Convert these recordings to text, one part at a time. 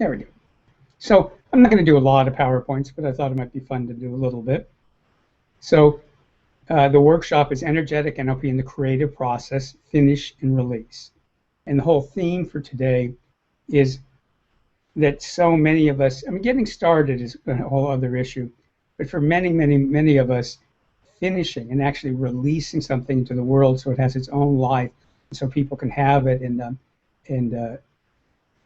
There we go. So I'm not going to do a lot of PowerPoints, but I thought it might be fun to do a little bit. So the workshop is Energetic NLP in the Creative Process, Finish and Release. And the whole theme for today is that so many of us, I mean, getting started is a whole other issue, but for many of us, finishing and actually releasing something into the world so it has its own life, so people can have it and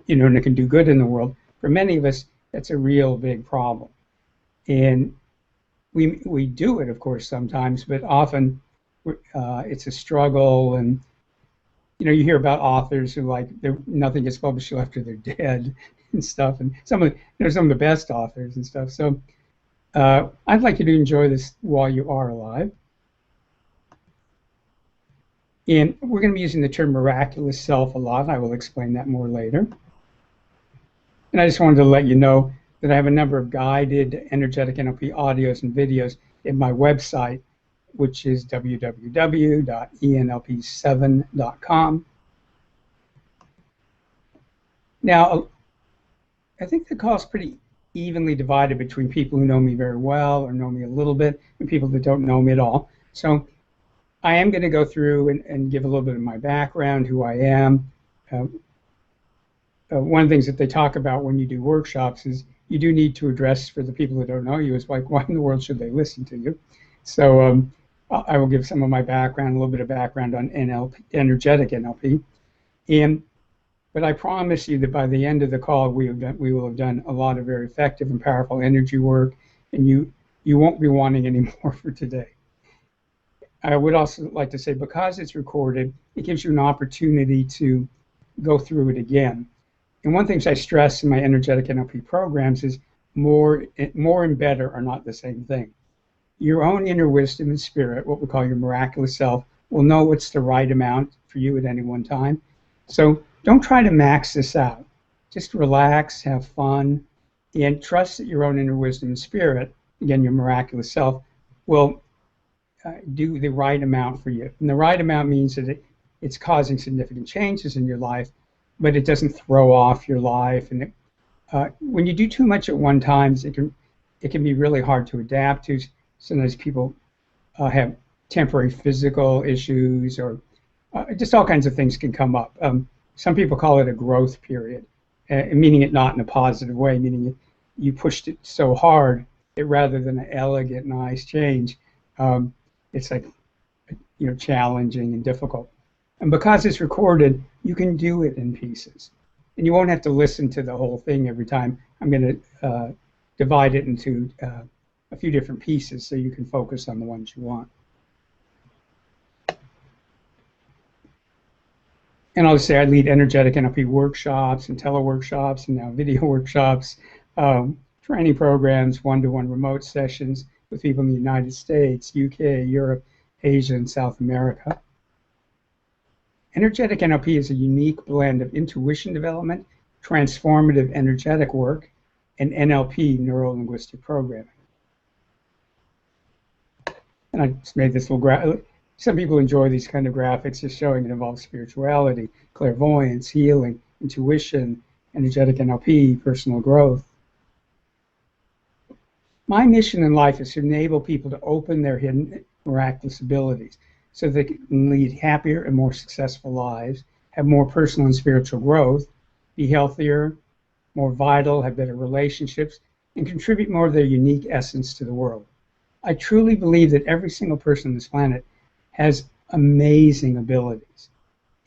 you know, and it can do good in the world. For many of us, that's a real big problem. And we do it, of course, sometimes, but often it's a struggle. And you know, you hear about authors who like nothing gets published till after they're dead and stuff. And some of the best authors and stuff. So I'd like you to enjoy this while you are alive. And we're going to be using the term miraculous self a lot. I will explain that more later. And I just wanted to let you know that I have a number of guided energetic NLP audios and videos in my website, which is www.enlp7.com. Now, I think the call is pretty evenly divided between people who know me very well or know me a little bit and people that don't know me at all. So I am going to go through and give a little bit of my background, who I am. One of the things that they talk about when you do workshops is you do need to address, for the people who don't know you, is like, why in the world should they listen to you? So I will give some of my background, a little bit of background on NLP, energetic NLP. But I promise you that by the end of the call, we will have done a lot of very effective and powerful energy work, and you won't be wanting any more for today. I would also like to say, because it's recorded, it gives you an opportunity to go through it again. And one thing I stress in my energetic NLP programs is more and better are not the same thing. Your own inner wisdom and spirit, what we call your miraculous self, will know what's the right amount for you at any one time. So don't try to max this out. Just relax, have fun, and trust that your own inner wisdom and spirit, again, your miraculous self, will do the right amount for you. And the right amount means that it's causing significant changes in your life, but it doesn't throw off your life. And when you do too much at one time, it can be really hard to adapt to. Sometimes people have temporary physical issues, or just all kinds of things can come up. Some people call it a growth period, meaning it not in a positive way, meaning you pushed it so hard that rather than an elegant, nice change, it's like, you know, challenging and difficult. And because it's recorded, you can do it in pieces. And you won't have to listen to the whole thing every time. I'm going to divide it into a few different pieces so you can focus on the ones you want. And I'll just say I lead energetic NLP workshops and teleworkshops and now video workshops, training programs, one-to-one remote sessions with people in the United States, UK, Europe, Asia, and South America. Energetic NLP is a unique blend of intuition development, transformative energetic work, and NLP, neuro-linguistic programming. And I just made this little graphic. Some people enjoy these kind of graphics, just showing it involves spirituality, clairvoyance, healing, intuition, energetic NLP, personal growth. My mission in life is to enable people to open their hidden miraculous abilities so they can lead happier and more successful lives, have more personal and spiritual growth, be healthier, more vital, have better relationships, and contribute more of their unique essence to the world. I truly believe that every single person on this planet has amazing abilities.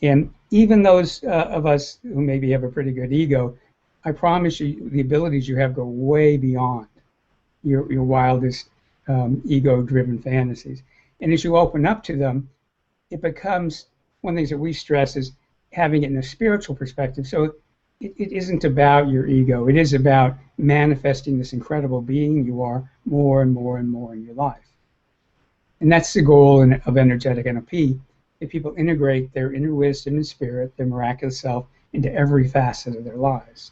And even those of us who maybe have a pretty good ego, I promise you the abilities you have go way beyond your wildest ego-driven fantasies. And as you open up to them, it becomes, one of the things that we stress is having it in a spiritual perspective. So it isn't about your ego. It is about manifesting this incredible being you are more and more and more in your life. And that's the goal of energetic NLP, that people integrate their inner wisdom and spirit, their miraculous self, into every facet of their lives.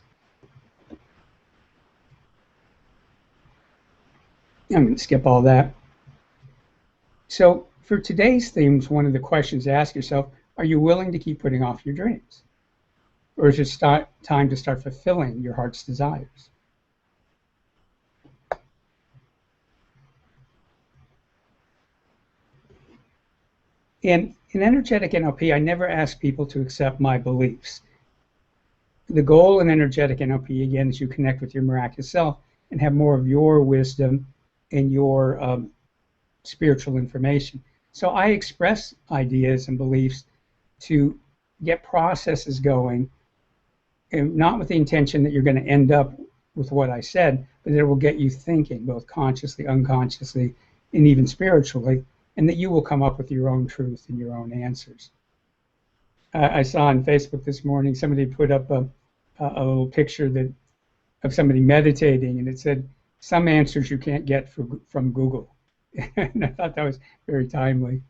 I'm going to skip all that. So for today's themes, one of the questions to ask yourself, are you willing to keep putting off your dreams? or is it time to start fulfilling your heart's desires? In energetic NLP, I never ask people to accept my beliefs. The goal in energetic NLP, again, is you connect with your miraculous self and have more of your wisdom and your spiritual information. So I express ideas and beliefs to get processes going, and not with the intention that you're going to end up with what I said, but that it will get you thinking, both consciously, unconsciously, and even spiritually, and that you will come up with your own truth and your own answers. I saw on Facebook this morning somebody put up a little picture of somebody meditating, and it said, "Some answers you can't get from Google." And I thought that was very timely.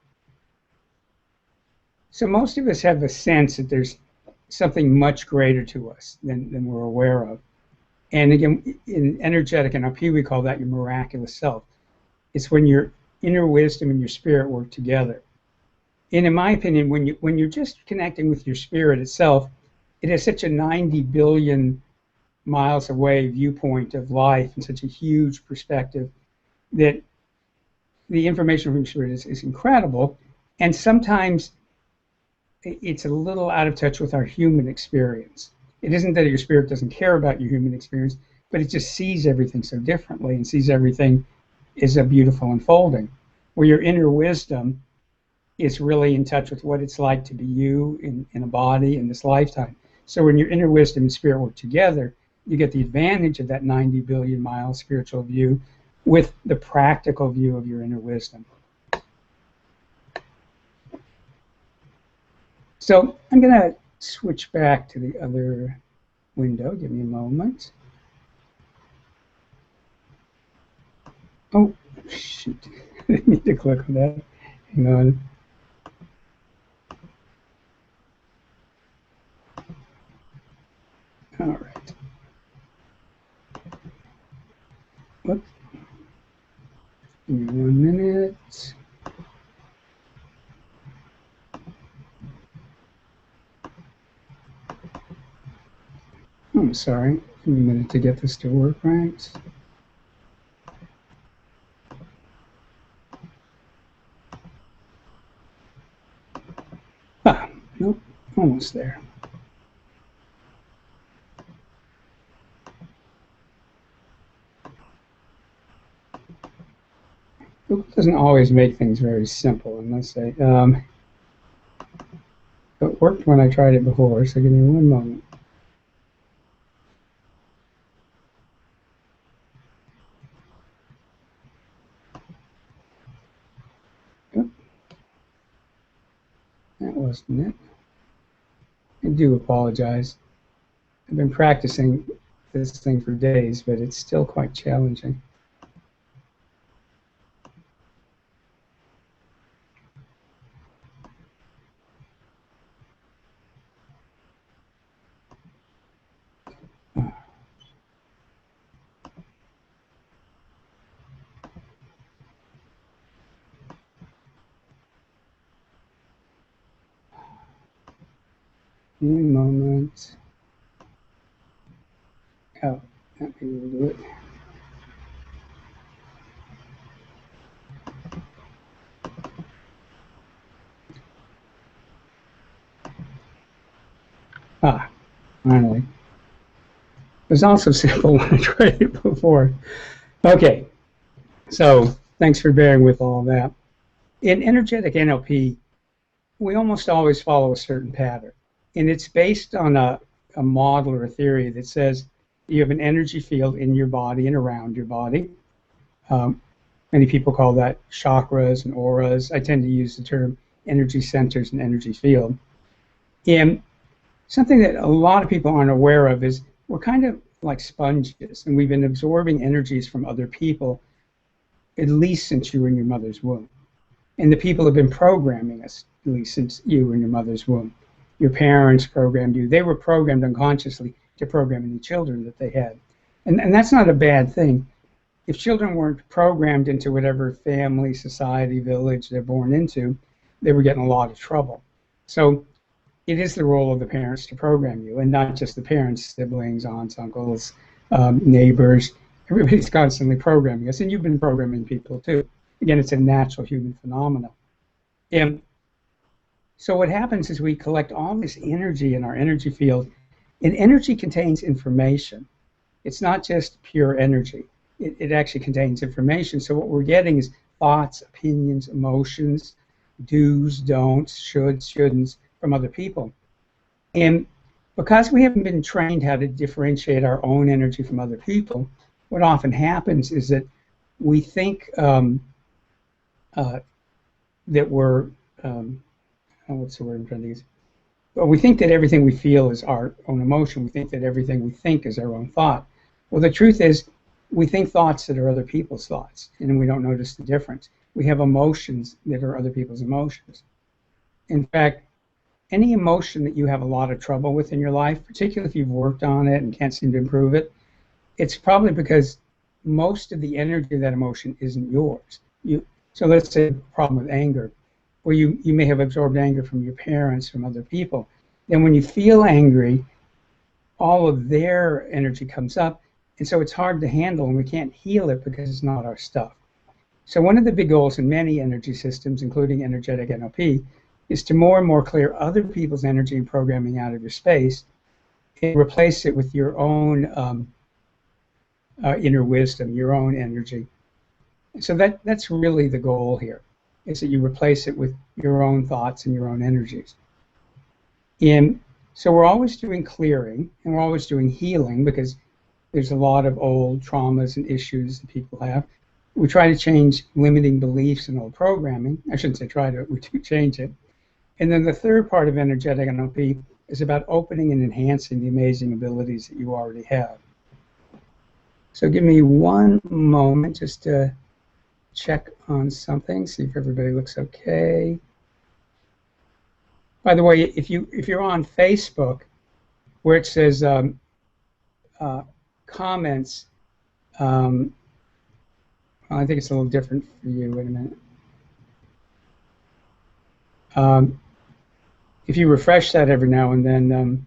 So most of us have a sense that there's something much greater to us than we're aware of. And again, in energetic NLP, we call that your miraculous self. It's when your inner wisdom and your spirit work together. And in my opinion, when you're just connecting with your spirit itself, it has such a 90 billion miles away viewpoint of life and such a huge perspective that the information from your spirit is incredible. And sometimes it's a little out of touch with our human experience. It isn't that your spirit doesn't care about your human experience, but it just sees everything so differently and sees everything as a beautiful unfolding, where your inner wisdom is really in touch with what it's like to be you in a body in this lifetime. So when your inner wisdom and spirit work together, you get the advantage of that 90 billion mile spiritual view with the practical view of your inner wisdom. So I'm going to switch back to the other window. Give me a moment. Oh, shoot. I didn't need to click on that. Hang on. All right. Whoops. Give me 1 minute. I'm sorry. Give me a minute to get this to work right. Ah, nope. Almost there. Google doesn't always make things very simple, unless I, it worked when I tried it before, so give me 1 moment. Oh, that wasn't it. I do apologize. I've been practicing this thing for days, but it's still quite challenging. One moment. Oh, that maybe will do it. Ah, finally. It was also simple when I tried it before. Okay, so thanks for bearing with all that. In energetic NLP, we almost always follow a certain pattern, and it's based on a model or a theory that says you have an energy field in your body and around your body. Many people call that chakras and auras. I tend to use the term energy centers and energy field. And something that a lot of people aren't aware of is we're kind of like sponges, and we've been absorbing energies from other people at least since you were in your mother's womb. And the people have been programming us at least since you were in your mother's womb. Your parents programmed you. They were programmed unconsciously to program any children that they had. And that's not a bad thing. If children weren't programmed into whatever family, society, village they're born into, they were getting a lot of trouble. So it is the role of the parents to program you, and not just the parents, siblings, aunts, uncles, neighbors. Everybody's constantly programming us, and you've been programming people too. Again, it's a natural human phenomenon. And so what happens is we collect all this energy in our energy field, and energy contains information. It's not just pure energy. It actually contains information. So what we're getting is thoughts, opinions, emotions, do's, don'ts, shoulds, shouldn'ts from other people. And because we haven't been trained how to differentiate our own energy from other people, what often happens is that we think that we're, what's the word I'm trying to use? Well, we think that everything we feel is our own emotion. We think that everything we think is our own thought. Well, the truth is, we think thoughts that are other people's thoughts, and we don't notice the difference. We have emotions that are other people's emotions. In fact, any emotion that you have a lot of trouble with in your life, particularly if you've worked on it and can't seem to improve it, it's probably because most of the energy of that emotion isn't yours. So let's say a problem with anger, where you may have absorbed anger from your parents, from other people. Then when you feel angry, all of their energy comes up, and so it's hard to handle, and we can't heal it because it's not our stuff. So one of the big goals in many energy systems, including energetic NLP, is to more and more clear other people's energy and programming out of your space and replace it with your own inner wisdom, your own energy. So that's really the goal here, is that you replace it with your own thoughts and your own energies. And so we're always doing clearing, and we're always doing healing, because there's a lot of old traumas and issues that people have. We try to change limiting beliefs and old programming. I shouldn't say try to, we do change it. And then the third part of energetic NLP is about opening and enhancing the amazing abilities that you already have. So give me one moment just to check on something, see if everybody looks okay. By the way, if you're on Facebook, where it says comments, I think it's a little different for you. Wait a minute. If you refresh that every now and then,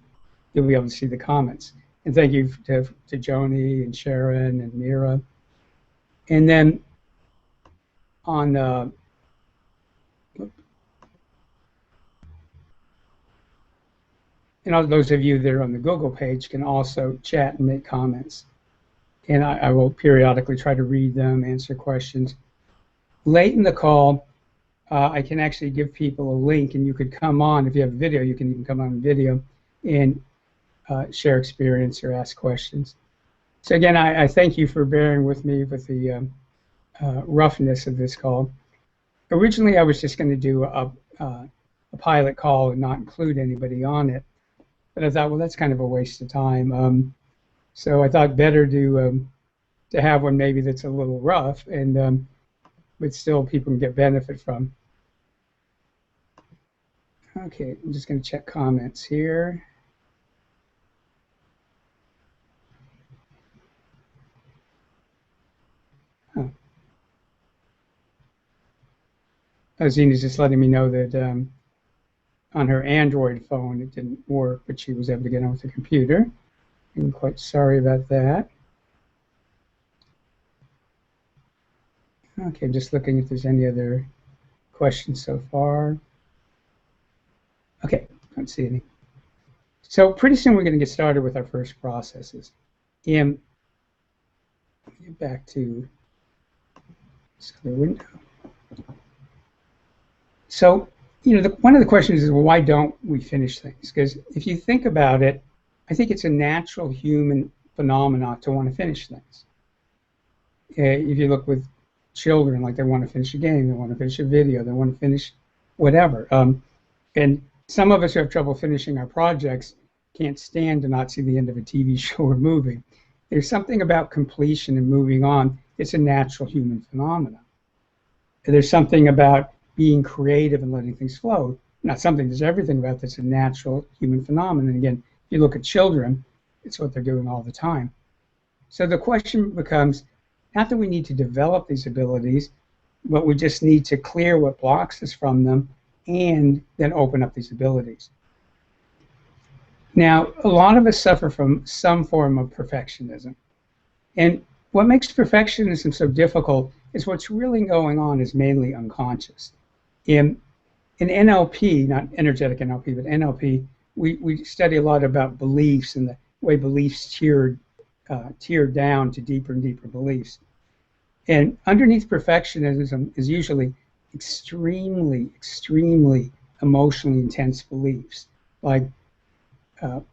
you'll be able to see the comments. And thank you to Joni and Sharon and Mira. And then on those of you that are on the Google page can also chat and make comments. And I will periodically try to read them, answer questions. Late in the call, I can actually give people a link, and you could come on. If you have video, you can even come on video and share experience or ask questions. So again, I thank you for bearing with me with the roughness of this call. Originally, I was just going to do a pilot call and not include anybody on it. But I thought, well, that's kind of a waste of time. So I thought better to have one maybe that's a little rough, and but still people can get benefit from. Okay, I'm just going to check comments here. Oh. Zina's just letting me know that on her Android phone it didn't work, but she was able to get on with the computer. I'm quite sorry about that. Okay, I'm just looking if there's any other questions so far. Okay, don't see any. So pretty soon we're going to get started with our first processes. And get back to this other window. So, one of the questions is, well, why don't we finish things? Because if you think about it, I think it's a natural human phenomenon to want to finish things. If you look with children, like they want to finish a game, they want to finish a video, they want to finish whatever. And some of us who have trouble finishing our projects can't stand to not see the end of a TV show or movie. There's something about completion and moving on. It's a natural human phenomenon. There's something about being creative and letting things flow. Not something, there's everything about that's a natural human phenomenon. And again, if you look at children, it's what they're doing all the time. So the question becomes, not that we need to develop these abilities, but we just need to clear what blocks us from them and then open up these abilities. Now, a lot of us suffer from some form of perfectionism. And what makes perfectionism so difficult is what's really going on is mainly unconscious. In, in NLP, not energetic NLP, but NLP, we study a lot about beliefs and the way beliefs tier down to deeper and deeper beliefs. And underneath perfectionism is usually extremely, extremely emotionally intense beliefs. Like,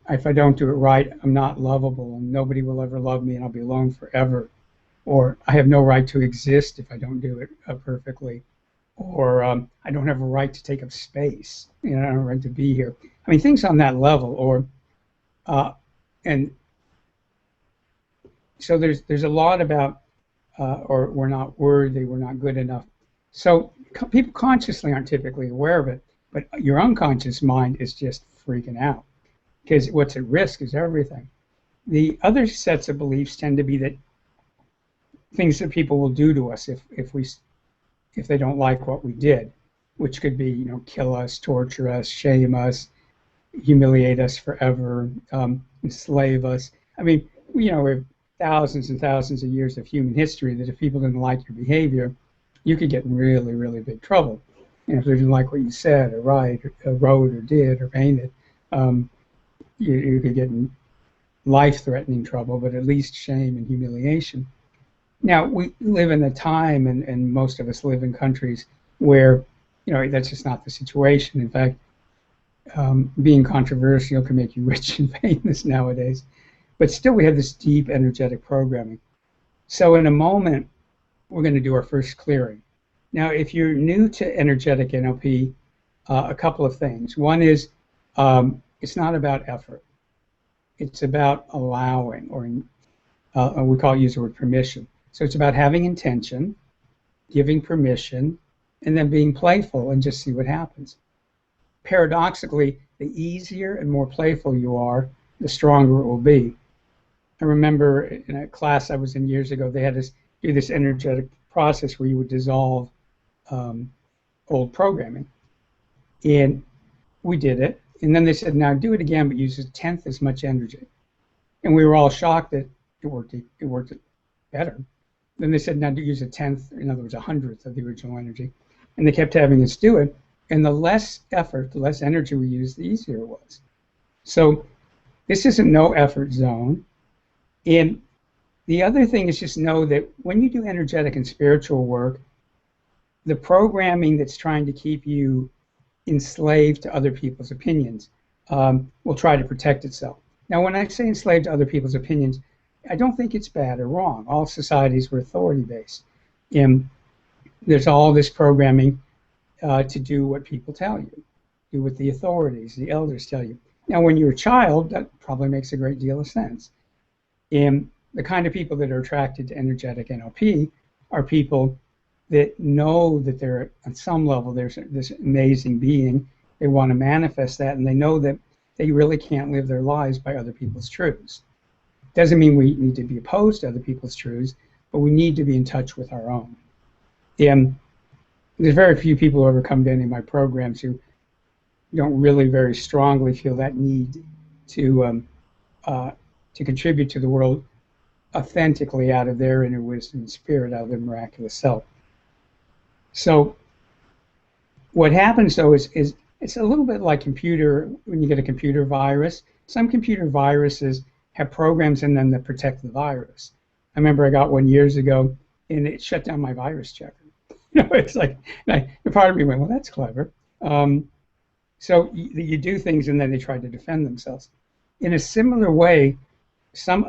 if I don't do it right, I'm not lovable and nobody will ever love me and I'll be alone forever. Or I have no right to exist if I don't do it perfectly. Or I don't have a right to take up space. I don't have a right to be here. I mean, things on that level. Or uh, and so there's a lot about or we're not worthy, we're not good enough. So people consciously aren't typically aware of it, but your unconscious mind is just freaking out because what's at risk is everything. The other sets of beliefs tend to be that things that people will do to us if they don't like what we did, which could be kill us, torture us, shame us, humiliate us forever, enslave us. I mean, we have thousands and thousands of years of human history that if people didn't like your behavior, you could get in really, really big trouble. If they didn't like what you said or wrote or did or painted, um, you could get in life-threatening trouble, but at least shame and humiliation. Now, we live in a time, and most of us live in countries where, that's just not the situation. In fact, being controversial can make you rich and famous nowadays. But still, we have this deep energetic programming. So in a moment, we're going to do our first clearing. Now, if you're new to energetic NLP, a couple of things. One is it's not about effort. It's about allowing, or we use the word permission. So it's about having intention, giving permission, and then being playful and just see what happens. Paradoxically, the easier and more playful you are, the stronger it will be. I remember in a class I was in years ago, they had us do this energetic process where you would dissolve old programming. And we did it. And then they said, now do it again, but use a tenth as much energy. And we were all shocked that it worked better. Then they said, now use a tenth, in other words, a hundredth of the original energy. And they kept having us do it. And the less effort, the less energy we used, the easier it was. So this is a no effort zone. And the other thing is just know that when you do energetic and spiritual work, the programming that's trying to keep you enslaved to other people's opinions will try to protect itself. Now, when I say enslaved to other people's opinions, I don't think it's bad or wrong. All societies were authority-based. And there's all this programming to do what people tell you, do what the authorities, the elders tell you. Now, when you're a child, that probably makes a great deal of sense. And the kind of people that are attracted to energetic NLP are people that know that they're, at some level, there's this amazing being. They want to manifest that, and they know that they really can't live their lives by other people's truths. Doesn't mean we need to be opposed to other people's truths, but we need to be in touch with our own. And there's very few people who ever come to any of my programs who don't really very strongly feel that need to contribute to the world authentically out of their inner wisdom and spirit, out of their miraculous self. So what happens, though, is it's a little bit like when you get a computer virus. Some computer viruses have programs in them that protect the virus. I remember I got one years ago, and it shut down my virus checker. It's like, part of me went, well, that's clever. So you do things, and then they try to defend themselves. In a similar way,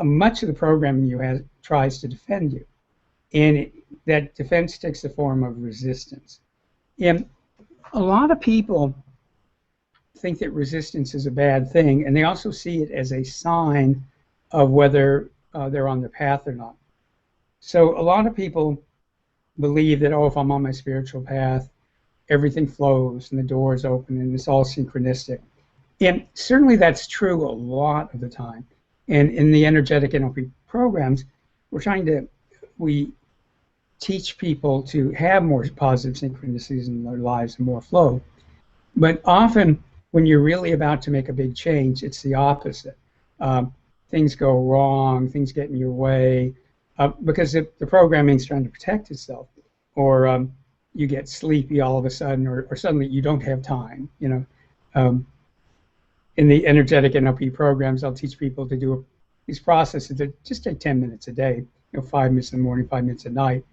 much of the programming you have tries to defend you, and that defense takes the form of resistance. And a lot of people think that resistance is a bad thing, and they also see it as a sign of whether they're on the path or not. So a lot of people believe that, if I'm on my spiritual path, everything flows and the doors open and it's all synchronistic. And certainly that's true a lot of the time. And in the energetic NLP programs, we teach people to have more positive synchronicities in their lives and more flow. But often when you're really about to make a big change, it's the opposite. Things go wrong, things get in your way, because the programming is trying to protect itself, or you get sleepy all of a sudden, or suddenly you don't have time. In the energetic NLP programs, I'll teach people to do these processes that just take 10 minutes a day, 5 minutes in the morning, 5 minutes at night.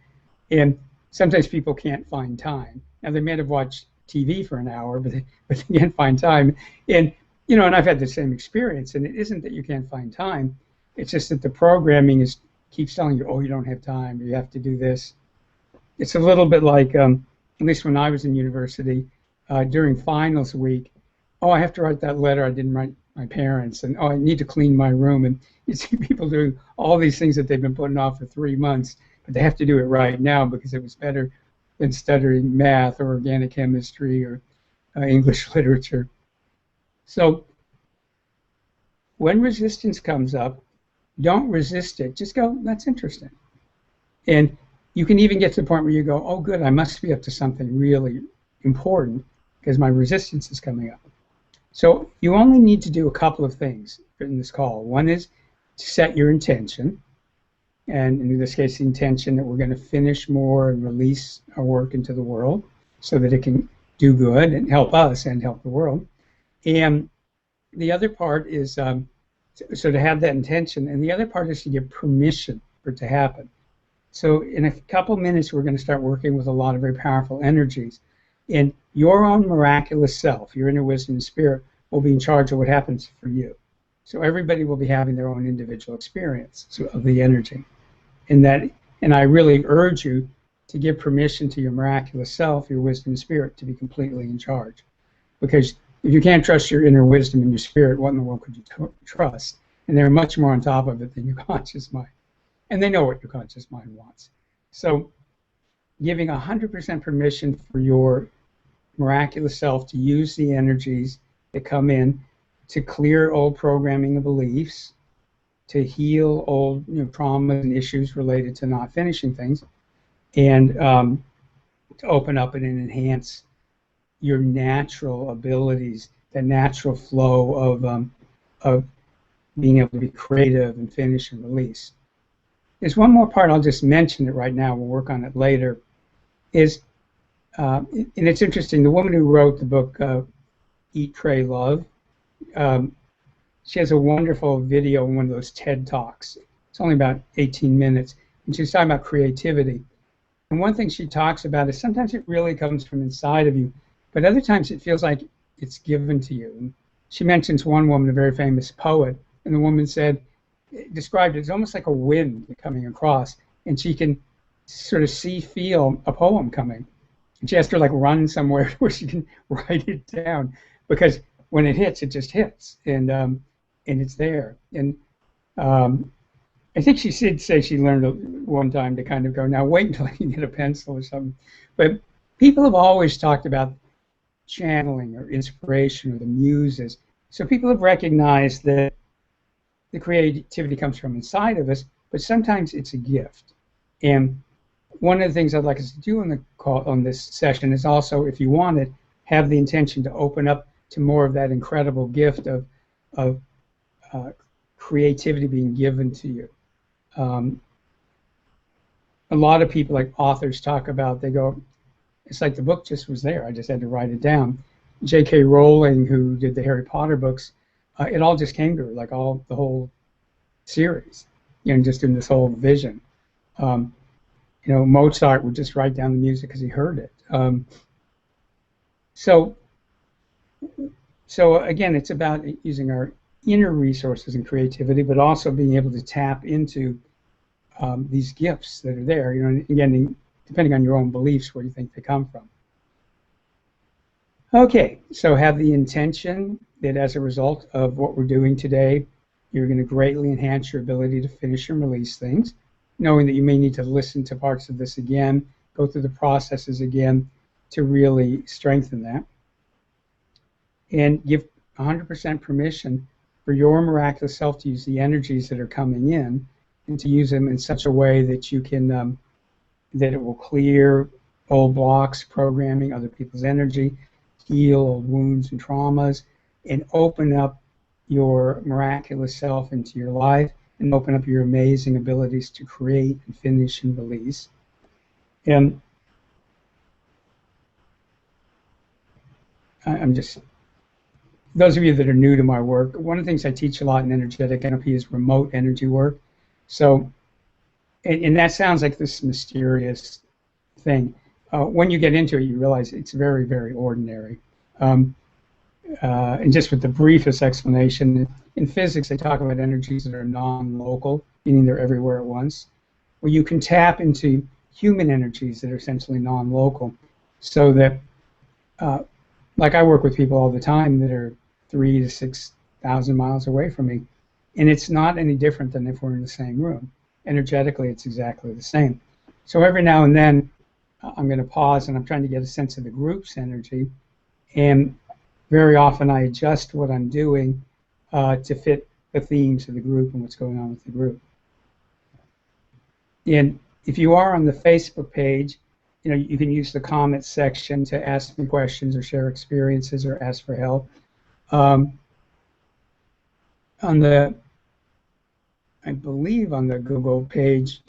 And sometimes people can't find time. Now, they may have watched TV for an hour, but they can't find time. And, and I've had the same experience. And it isn't that you can't find time. It's just that the programming keeps telling you, oh, you don't have time, or you have to do this. It's a little bit like, at least when I was in university, during finals week, oh, I have to write that letter I didn't write my parents, and oh, I need to clean my room. And you see people doing all these things that they've been putting off for 3 months, but they have to do it right now because it was better than studying math or organic chemistry or English literature. So when resistance comes up, don't resist it. Just go, that's interesting. And you can even get to the point where you go, oh, good, I must be up to something really important because my resistance is coming up. So you only need to do a couple of things in this call. One is to set your intention, and in this case, the intention that we're going to finish more and release our work into the world so that it can do good and help us and help the world. And the other part is, so to have that intention, and the other part is to give permission for it to happen. So in a couple minutes, we're going to start working with a lot of very powerful energies. And your own miraculous self, your inner wisdom and spirit, will be in charge of what happens for you. So everybody will be having their own individual experience of the energy. And I really urge you to give permission to your miraculous self, your wisdom and spirit, to be completely in charge. Because if you can't trust your inner wisdom and your spirit, what in the world could you trust? And they're much more on top of it than your conscious mind. And they know what your conscious mind wants. So giving 100% permission for your miraculous self to use the energies that come in to clear old programming and beliefs, to heal old traumas and issues related to not finishing things, and to open up and enhance your natural abilities, the natural flow of being able to be creative and finish and release. There's one more part, I'll just mention it right now, we'll work on it later, is, and it's interesting, the woman who wrote the book Eat, Pray, Love, she has a wonderful video in one of those TED Talks. It's only about 18 minutes, and she's talking about creativity. And one thing she talks about is sometimes it really comes from inside of you, but other times it feels like it's given to you. And she mentions one woman, a very famous poet, and the woman described it as almost like a wind coming across, and she can sort of feel a poem coming. And she has to run somewhere where she can write it down, because when it hits, it just hits, and it's there. And I think she did say she learned one time to kind of go, now wait until you get a pencil or something. But people have always talked about channeling or inspiration or the muses. So people have recognized that the creativity comes from inside of us, but sometimes it's a gift. And one of the things I'd like us to do on this session is also, if you want it, have the intention to open up to more of that incredible gift of creativity being given to you. A lot of people, like authors, talk about, they go, it's like the book just was there, I just had to write it down. J.K. Rowling, who did the Harry Potter books, it all just came to her, like the whole series, just in this whole vision. Mozart would just write down the music because he heard it. So again, it's about using our inner resources and creativity, but also being able to tap into these gifts that are there. Again, depending on your own beliefs, where you think they come from. Okay, so have the intention that as a result of what we're doing today, you're going to greatly enhance your ability to finish and release things, knowing that you may need to listen to parts of this again, go through the processes again to really strengthen that. And give 100% permission for your miraculous self to use the energies that are coming in, and to use them in such a way that you can, that it will clear old blocks, programming, other people's energy, heal old wounds and traumas, and open up your miraculous self into your life, and open up your amazing abilities to create and finish and release. And I'm just, those of you that are new to my work, one of the things I teach a lot in energetic NLP is remote energy work. So, and that sounds like this mysterious thing. When you get into it, you realize it's very, very ordinary. And just with the briefest explanation, in physics, they talk about energies that are non-local, meaning they're everywhere at once. Well, you can tap into human energies that are essentially non-local, so that, like I work with people all the time that are 3,000 to 6,000 miles away from me, and it's not any different than if we're in the same room. Energetically, it's exactly the same. So every now and then, I'm going to pause, and I'm trying to get a sense of the group's energy, and very often I adjust what I'm doing to fit the themes of the group and what's going on with the group. And if you are on the Facebook page, you can use the comments section to ask me questions or share experiences or ask for help. On the, I believe on the Google page,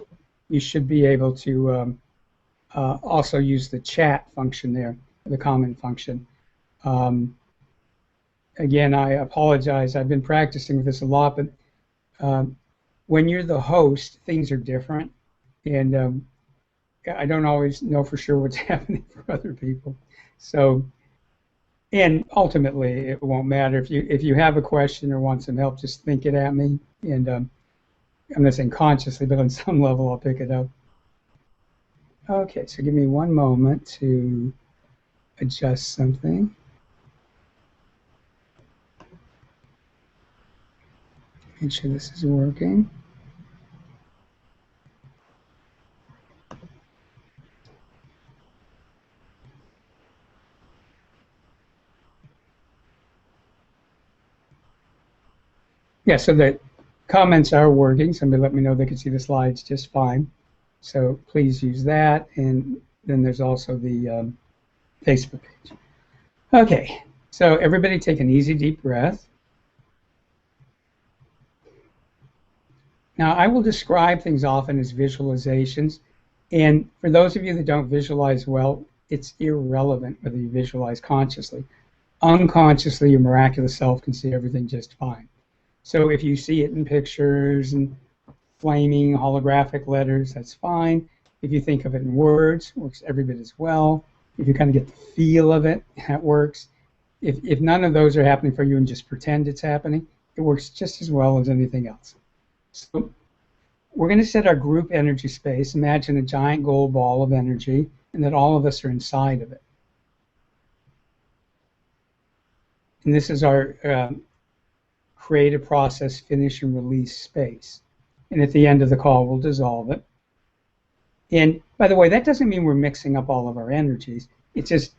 you should be able to also use the chat function there, the comment function. Again, I apologize. I've been practicing with this a lot, but when you're the host, things are different, and I don't always know for sure what's happening for other people. So, and ultimately, it won't matter if you have a question or want some help. Just think it at me, and I'm not saying consciously, but on some level, I'll pick it up. Okay, so give me one moment to adjust something. Make sure this is working. Yeah, so the comments are working. Somebody let me know they could see the slides just fine. So please use that. And then there's also the Facebook page. Okay, so everybody take an easy deep breath. Now, I will describe things often as visualizations. And for those of you that don't visualize well, it's irrelevant whether you visualize consciously. Unconsciously, your miraculous self can see everything just fine. So if you see it in pictures and flaming holographic letters, that's fine. If you think of it in words, it works every bit as well. If you kind of get the feel of it, that works. If none of those are happening for you and just pretend it's happening, it works just as well as anything else. So we're going to set our group energy space. Imagine a giant gold ball of energy, and that all of us are inside of it. And this is our creative process, finish and release space. And at the end of the call, we'll dissolve it. And by the way, that doesn't mean we're mixing up all of our energies. It's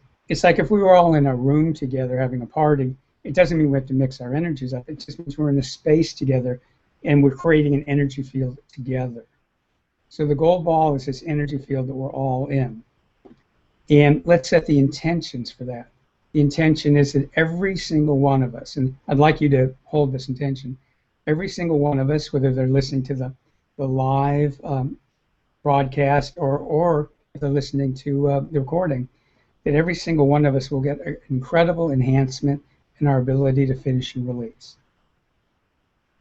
like if we were all in a room together having a party, it doesn't mean we have to mix our energies up. It just means we're in a space together and we're creating an energy field together. So the gold ball is this energy field that we're all in. And let's set the intentions for that. The intention is that every single one of us, and I'd like you to hold this intention, every single one of us, whether they're listening to the live broadcast or if they're listening to the recording, that every single one of us will get an incredible enhancement in our ability to finish and release,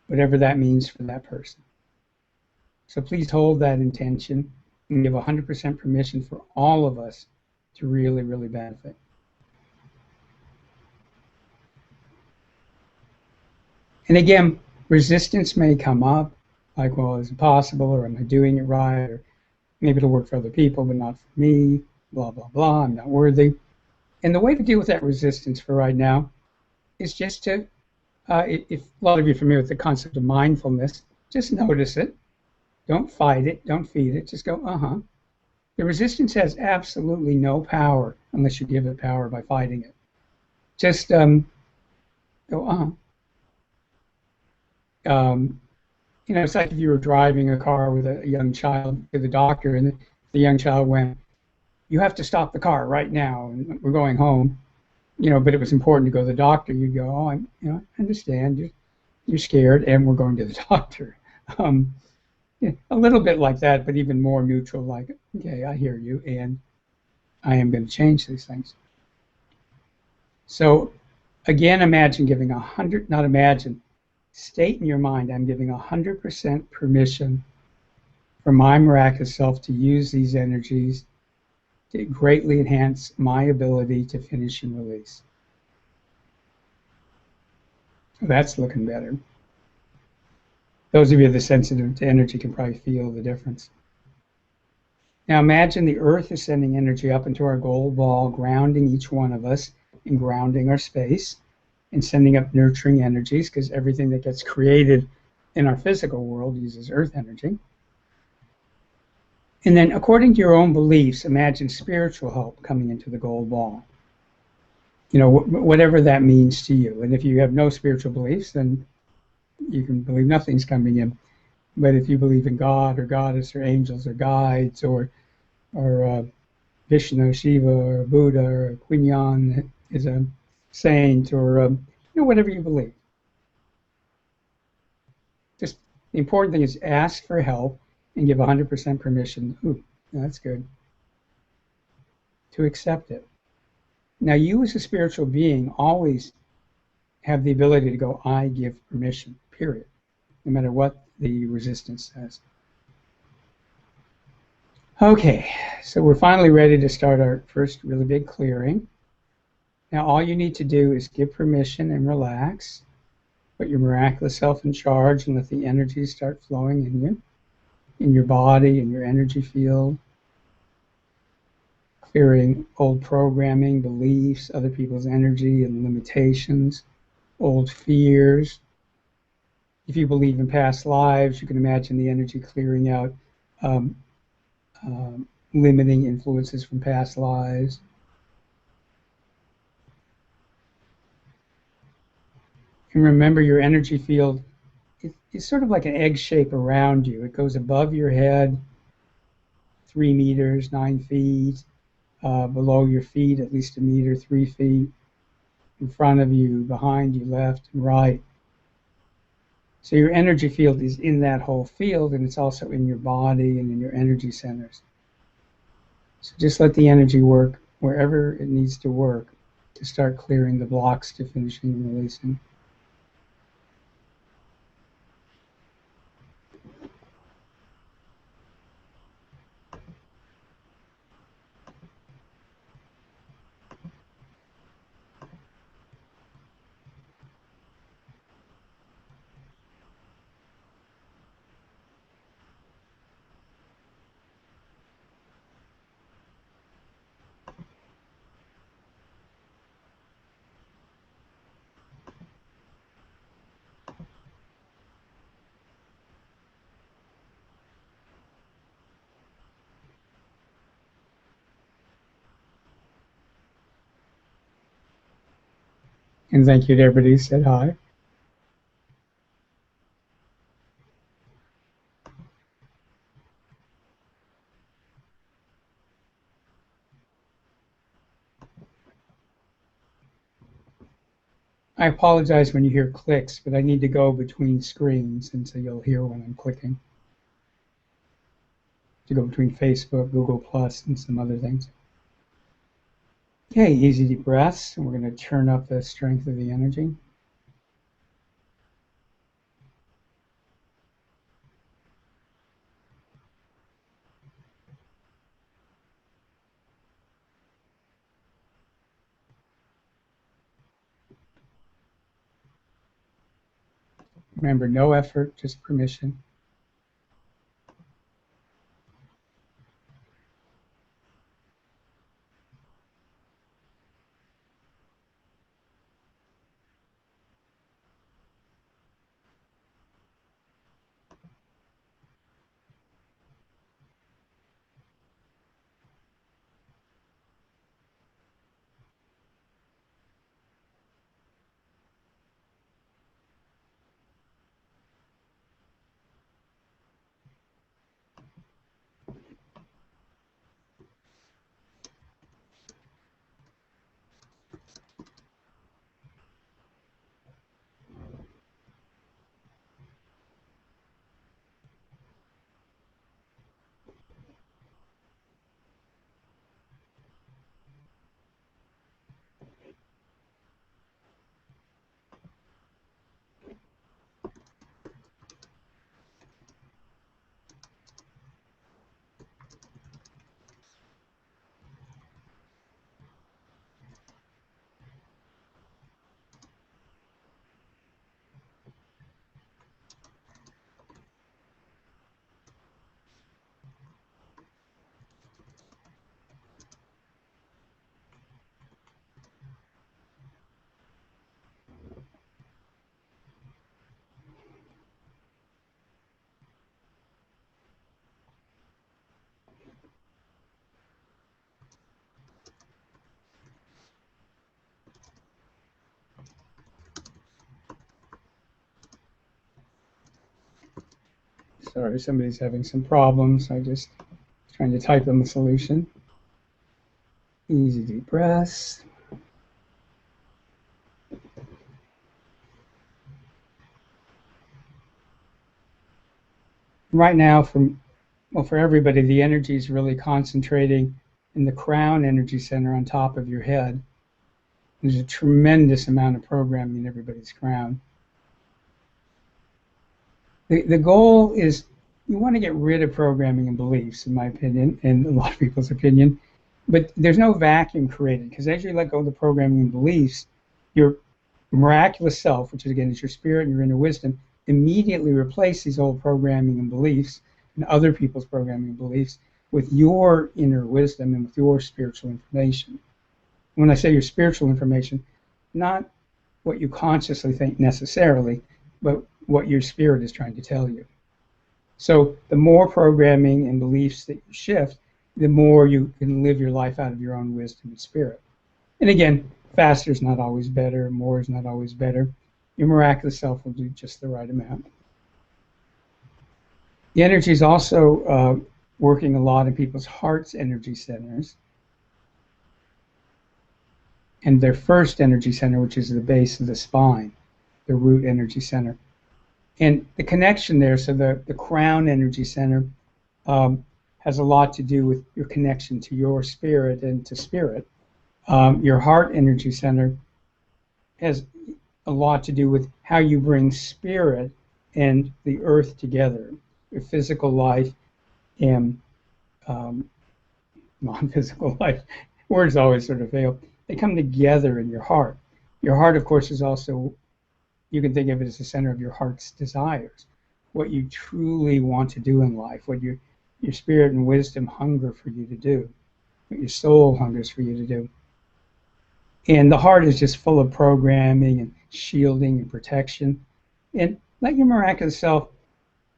whatever that means for that person. So please hold that intention and give 100% permission for all of us to really, really benefit. And again, resistance may come up, like, well, is it possible, or am I doing it right, or maybe it'll work for other people, but not for me, blah, blah, blah, I'm not worthy. And the way to deal with that resistance for right now is just to, if a lot of you are familiar with the concept of mindfulness, just notice it. Don't fight it, don't feed it, just go, uh-huh. The resistance has absolutely no power unless you give it power by fighting it. Just go, uh-huh. It's like if you were driving a car with a young child to the doctor, and the young child went, "You have to stop the car right now, and we're going home." but it was important to go to the doctor, you'd go, oh, I understand you're scared, and we're going to the doctor. Um, yeah, a little bit like that, but even more neutral, like, okay, I hear you, and I am going to change these things. So again, imagine giving 100, not imagine, state in your mind, I'm giving 100% permission for my miraculous self to use these energies to greatly enhance my ability to finish and release. So that's looking better. Those of you that are sensitive to energy can probably feel the difference. Now imagine the earth is sending energy up into our gold ball, grounding each one of us and grounding our space and sending up nurturing energies, because everything that gets created in our physical world uses earth energy. And then according to your own beliefs, imagine spiritual help coming into the gold ball. Whatever that means to you. And if you have no spiritual beliefs, then you can believe nothing's coming in. But if you believe in God or goddess or angels or guides or Vishnu, Shiva, or Buddha, or Queen Yan is a saint, or whatever you believe. Just the important thing is ask for help and give 100% permission. Ooh, that's good. To accept it. Now, you as a spiritual being always have the ability to go, I give permission, period, no matter what the resistance says. Okay, so we're finally ready to start our first really big clearing. Now, all you need to do is give permission and relax. Put your miraculous self in charge and let the energy start flowing in you, in your body, in your energy field, clearing old programming, beliefs, other people's energy and limitations, old fears. If you believe in past lives, you can imagine the energy clearing out um, limiting influences from past lives. And remember, your energy field is sort of like an egg shape around you. It goes above your head, 3 meters, 9 feet, below your feet, at least a meter, 3 feet, in front of you, behind you, left and right. So your energy field is in that whole field, and it's also in your body and in your energy centers. So just let the energy work wherever it needs to work to start clearing the blocks to finishing and releasing. And thank you to everybody who said hi. I apologize when you hear clicks, but I need to go between screens, and so you'll hear when I'm clicking. To go between Facebook, Google Plus, and some other things. Okay, easy deep breaths, and we're going to turn up the strength of the energy. Remember, no effort, just permission. Sorry, somebody's having some problems. I just trying to type them a solution. Easy deep breaths. Right now, for everybody, the energy is really concentrating in the crown energy center on top of your head. There's a tremendous amount of programming in everybody's crown. The goal is you want to get rid of programming and beliefs, in my opinion, and a lot of people's opinion. But there's no vacuum created, because as you let go of the programming and beliefs, your miraculous self, which is again is your spirit and your inner wisdom, immediately replace these old programming and beliefs and other people's programming and beliefs with your inner wisdom and with your spiritual information. When I say your spiritual information, not what you consciously think necessarily, but what your spirit is trying to tell you. So the more programming and beliefs that you shift, the more you can live your life out of your own wisdom and spirit. And again, faster is not always better, more is not always better. Your miraculous self will do just the right amount. The energy is also working a lot in people's heart's energy centers. And their first energy center, which is the base of the spine, the root energy center. And the connection there, so the crown energy center has a lot to do with your connection to your spirit and to spirit. Your heart energy center has a lot to do with how you bring spirit and the earth together, your physical life and non-physical life. Words always sort of fail. They come together in your heart. Your heart, of course, is also, you can think of it as the center of your heart's desires, what you truly want to do in life, what your spirit and wisdom hunger for you to do, what your soul hungers for you to do. And the heart is just full of programming and shielding and protection. And let your miraculous self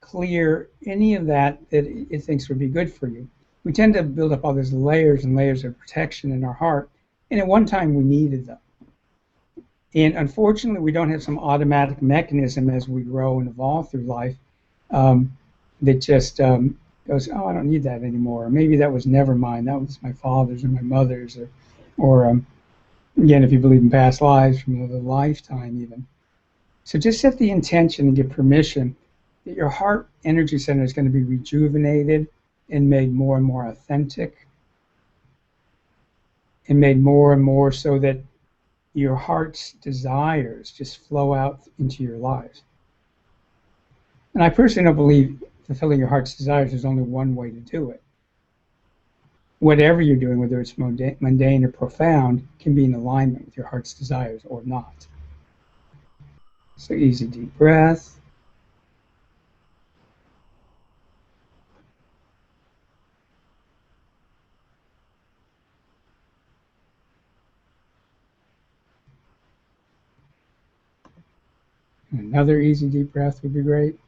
clear any of that it thinks would be good for you. We tend to build up all these layers and layers of protection in our heart, and at one time we needed them. And unfortunately, we don't have some automatic mechanism as we grow and evolve through life that just goes, oh, I don't need that anymore. Or maybe that was never mine. That was my father's or my mother's, or again, if you believe in past lives, from another lifetime even. So just set the intention and give permission that your heart energy center is going to be rejuvenated and made more and more authentic and made more and more so that your heart's desires just flow out into your lives. And I personally don't believe fulfilling your heart's desires is only one way to do it. Whatever you're doing, whether it's mundane or profound, can be in alignment with your heart's desires or not. So easy deep breath. Another easy deep breath would be great.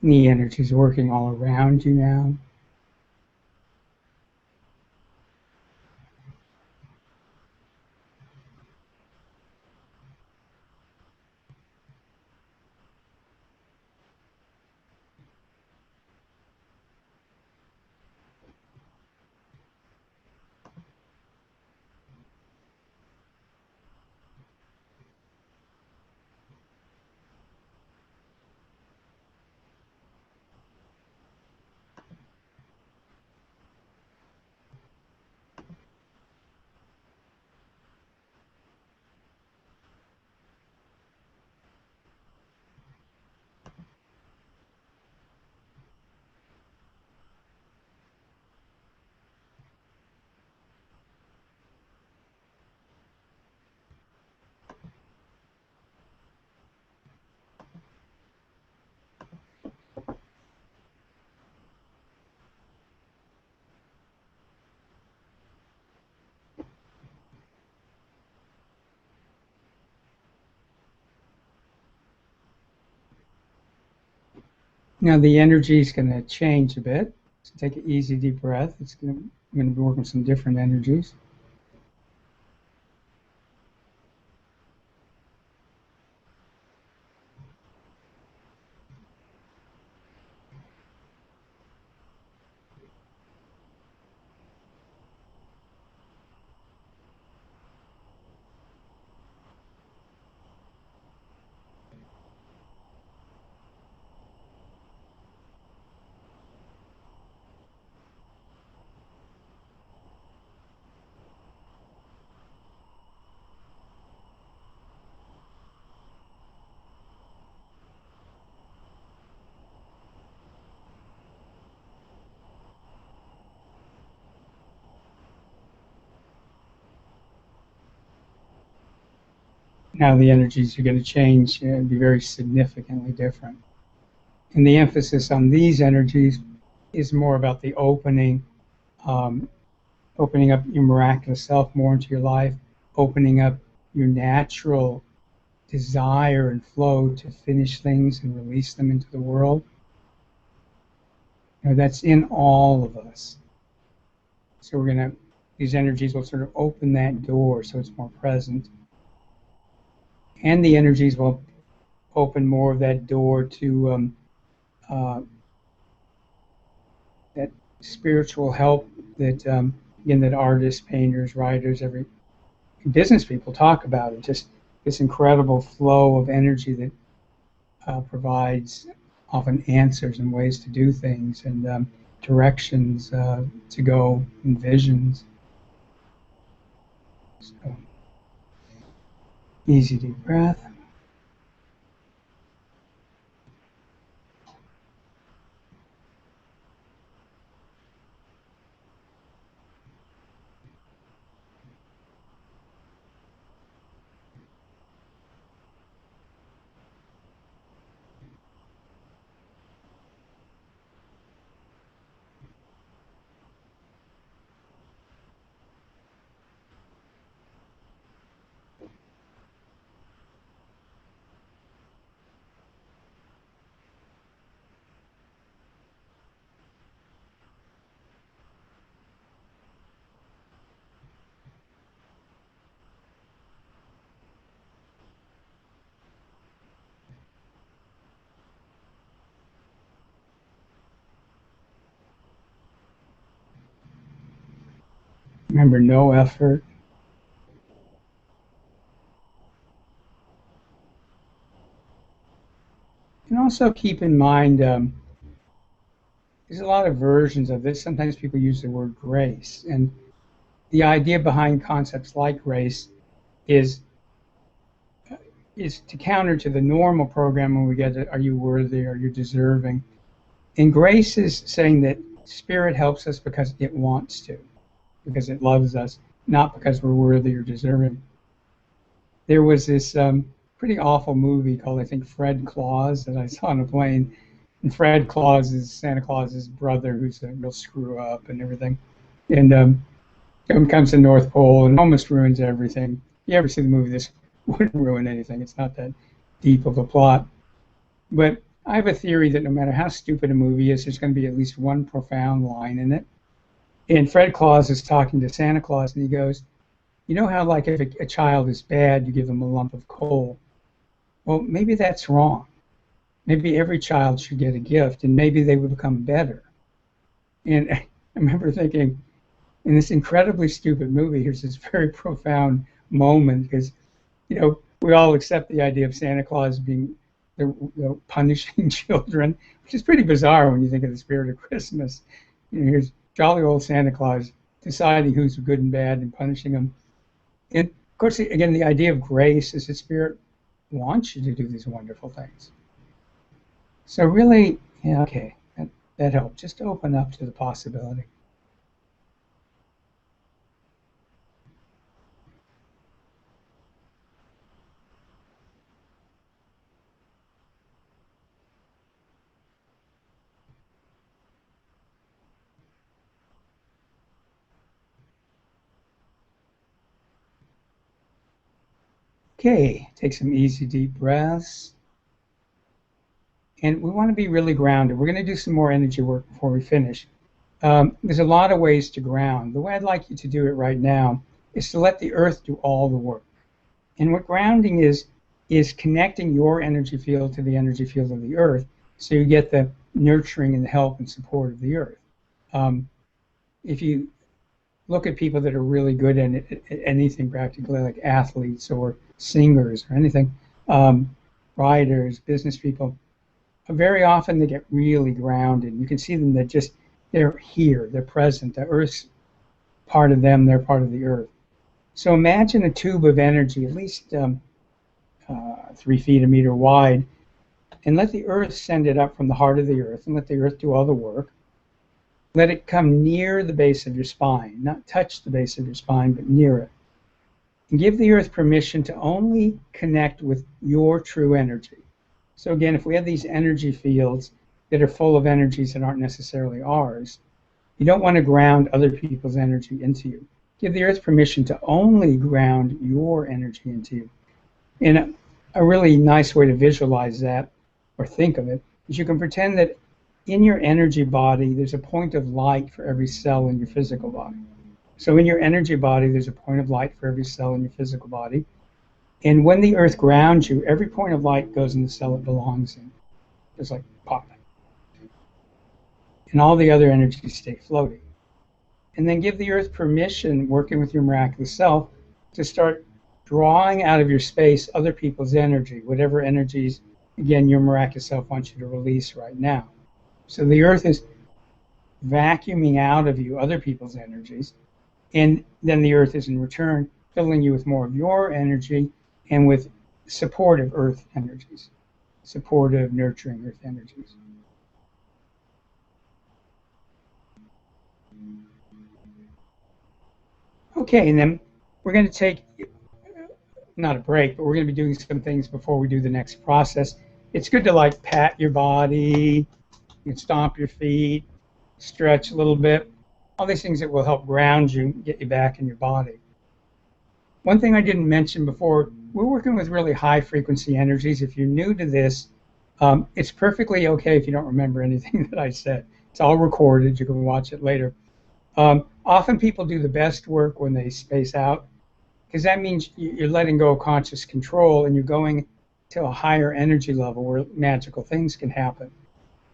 The energy is working all around you now. Now the energy is going to change a bit. So take an easy deep breath. I'm going to be working with some different energies. Now the energies are going to change and be very significantly different. And the emphasis on these energies is more about the um, opening up your miraculous self more into your life, opening up your natural desire and flow to finish things and release them into the world. That's in all of us. So these energies will sort of open that door so it's more present. And the energies will open more of that door to uh, that spiritual help that, again, that artists, painters, writers, every business people talk about it. Just this incredible flow of energy that provides often answers and ways to do things and directions to go and visions. So, easy deep breath. Remember, no effort. And also keep in mind, there's a lot of versions of this. Sometimes people use the word grace. And the idea behind concepts like grace is is to counter to the normal program when we get it, are you worthy, are you deserving? And grace is saying that spirit helps us because it wants to, because it loves us, not because we're worthy or deserving. There was this pretty awful movie called, I think, Fred Claus that I saw on a plane. And Fred Claus is Santa Claus's brother, who's a real screw up and everything. And comes to North Pole and almost ruins everything. If you ever see the movie, this wouldn't ruin anything. It's not that deep of a plot. But I have a theory that no matter how stupid a movie is, there's going to be at least one profound line in it. And Fred Claus is talking to Santa Claus, and he goes, "You know how, like, if a child is bad, you give them a lump of coal? Well, maybe that's wrong. Maybe every child should get a gift, and maybe they would become better." And I remember thinking, in this incredibly stupid movie, here's this very profound moment because, we all accept the idea of Santa Claus being punishing children, which is pretty bizarre when you think of the spirit of Christmas. Here's jolly old Santa Claus deciding who's good and bad and punishing them. And of course, again, the idea of grace is the spirit wants you to do these wonderful things. So really, yeah, okay, that helped. Just open up to the possibility. Okay, take some easy deep breaths. And we want to be really grounded. We're going to do some more energy work before we finish. There's a lot of ways to ground. The way I'd like you to do it right now is to let the earth do all the work. And what grounding is connecting your energy field to the energy field of the earth, so you get the nurturing and the help and support of the earth. If you look at people that are really good at anything practically, like athletes or singers or anything, writers, business people, very often they get really grounded. You can see them that just, they're here, they're present. The earth's part of them, they're part of the earth. So imagine a tube of energy, at least 3 feet, a meter wide, and let the earth send it up from the heart of the earth, and let the earth do all the work. Let it come near the base of your spine, not touch the base of your spine, but near it. And give the earth permission to only connect with your true energy. So again, if we have these energy fields that are full of energies that aren't necessarily ours, you don't want to ground other people's energy into you. Give the earth permission to only ground your energy into you. And a really nice way to visualize that, or think of it, is you can pretend that in your energy body, there's a point of light for every cell in your physical body. So in your energy body, there's a point of light for every cell in your physical body. And when the earth grounds you, every point of light goes in the cell it belongs in. It's like pop. And all the other energies stay floating. And then give the earth permission, working with your miraculous self, to start drawing out of your space other people's energy, whatever energies, again, your miraculous self wants you to release right now. So the earth is vacuuming out of you other people's energies, and then the earth is in return filling you with more of your energy and with supportive earth energies, supportive, nurturing earth energies. Okay, and then we're going to take, not a break, but we're going to be doing some things before we do the next process. It's good to like pat your body, you can stomp your feet, stretch a little bit, all these things that will help ground you, get you back in your body. One thing I didn't mention before, we're working with really high frequency energies. If you're new to this, it's perfectly okay if you don't remember anything that I said. It's all recorded. You can watch it later. Often people do the best work when they space out, because that means you're letting go of conscious control and you're going to a higher energy level where magical things can happen.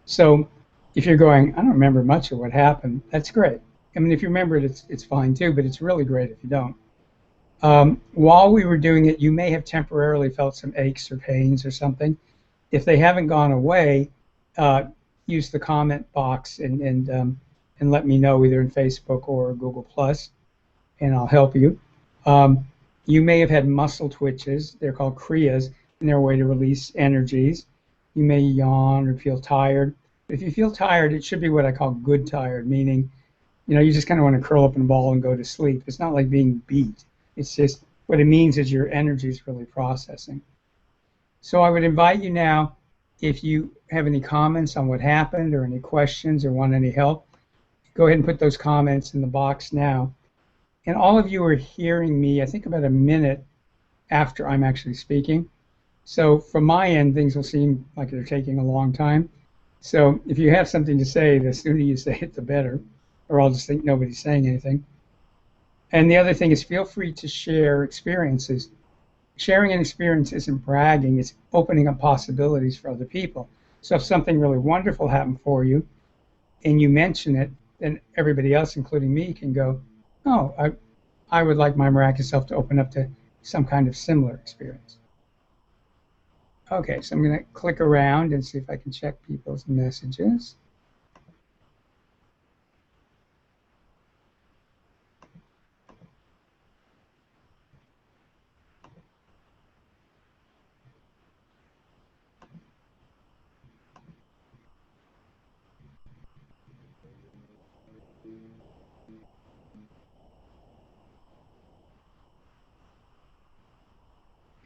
So if you're going, I don't remember much of what happened, that's great. I mean, if you remember it, it's fine too, but it's really great if you don't. While we were doing it, you may have temporarily felt some aches or pains or something. If they haven't gone away, use the comment box and let me know either in Facebook or Google Plus, and I'll help you. You may have had muscle twitches. They're called kriyas, and they're a way to release energies. You may yawn or feel tired. If you feel tired, it should be what I call good tired, meaning, you just kind of want to curl up in a ball and go to sleep. It's not like being beat. It's just, what it means is your energy is really processing. So I would invite you now, if you have any comments on what happened or any questions or want any help, go ahead and put those comments in the box now. And all of you are hearing me, I think, about a minute after I'm actually speaking. So from my end, things will seem like they're taking a long time. So if you have something to say, the sooner you say it, the better, or I'll just think nobody's saying anything. And the other thing is, feel free to share experiences. Sharing an experience isn't bragging, it's opening up possibilities for other people. So if something really wonderful happened for you and you mention it, then everybody else, including me, can go, oh, I would like my miraculous self to open up to some kind of similar experience. Okay, so I'm going to click around and see if I can check people's messages.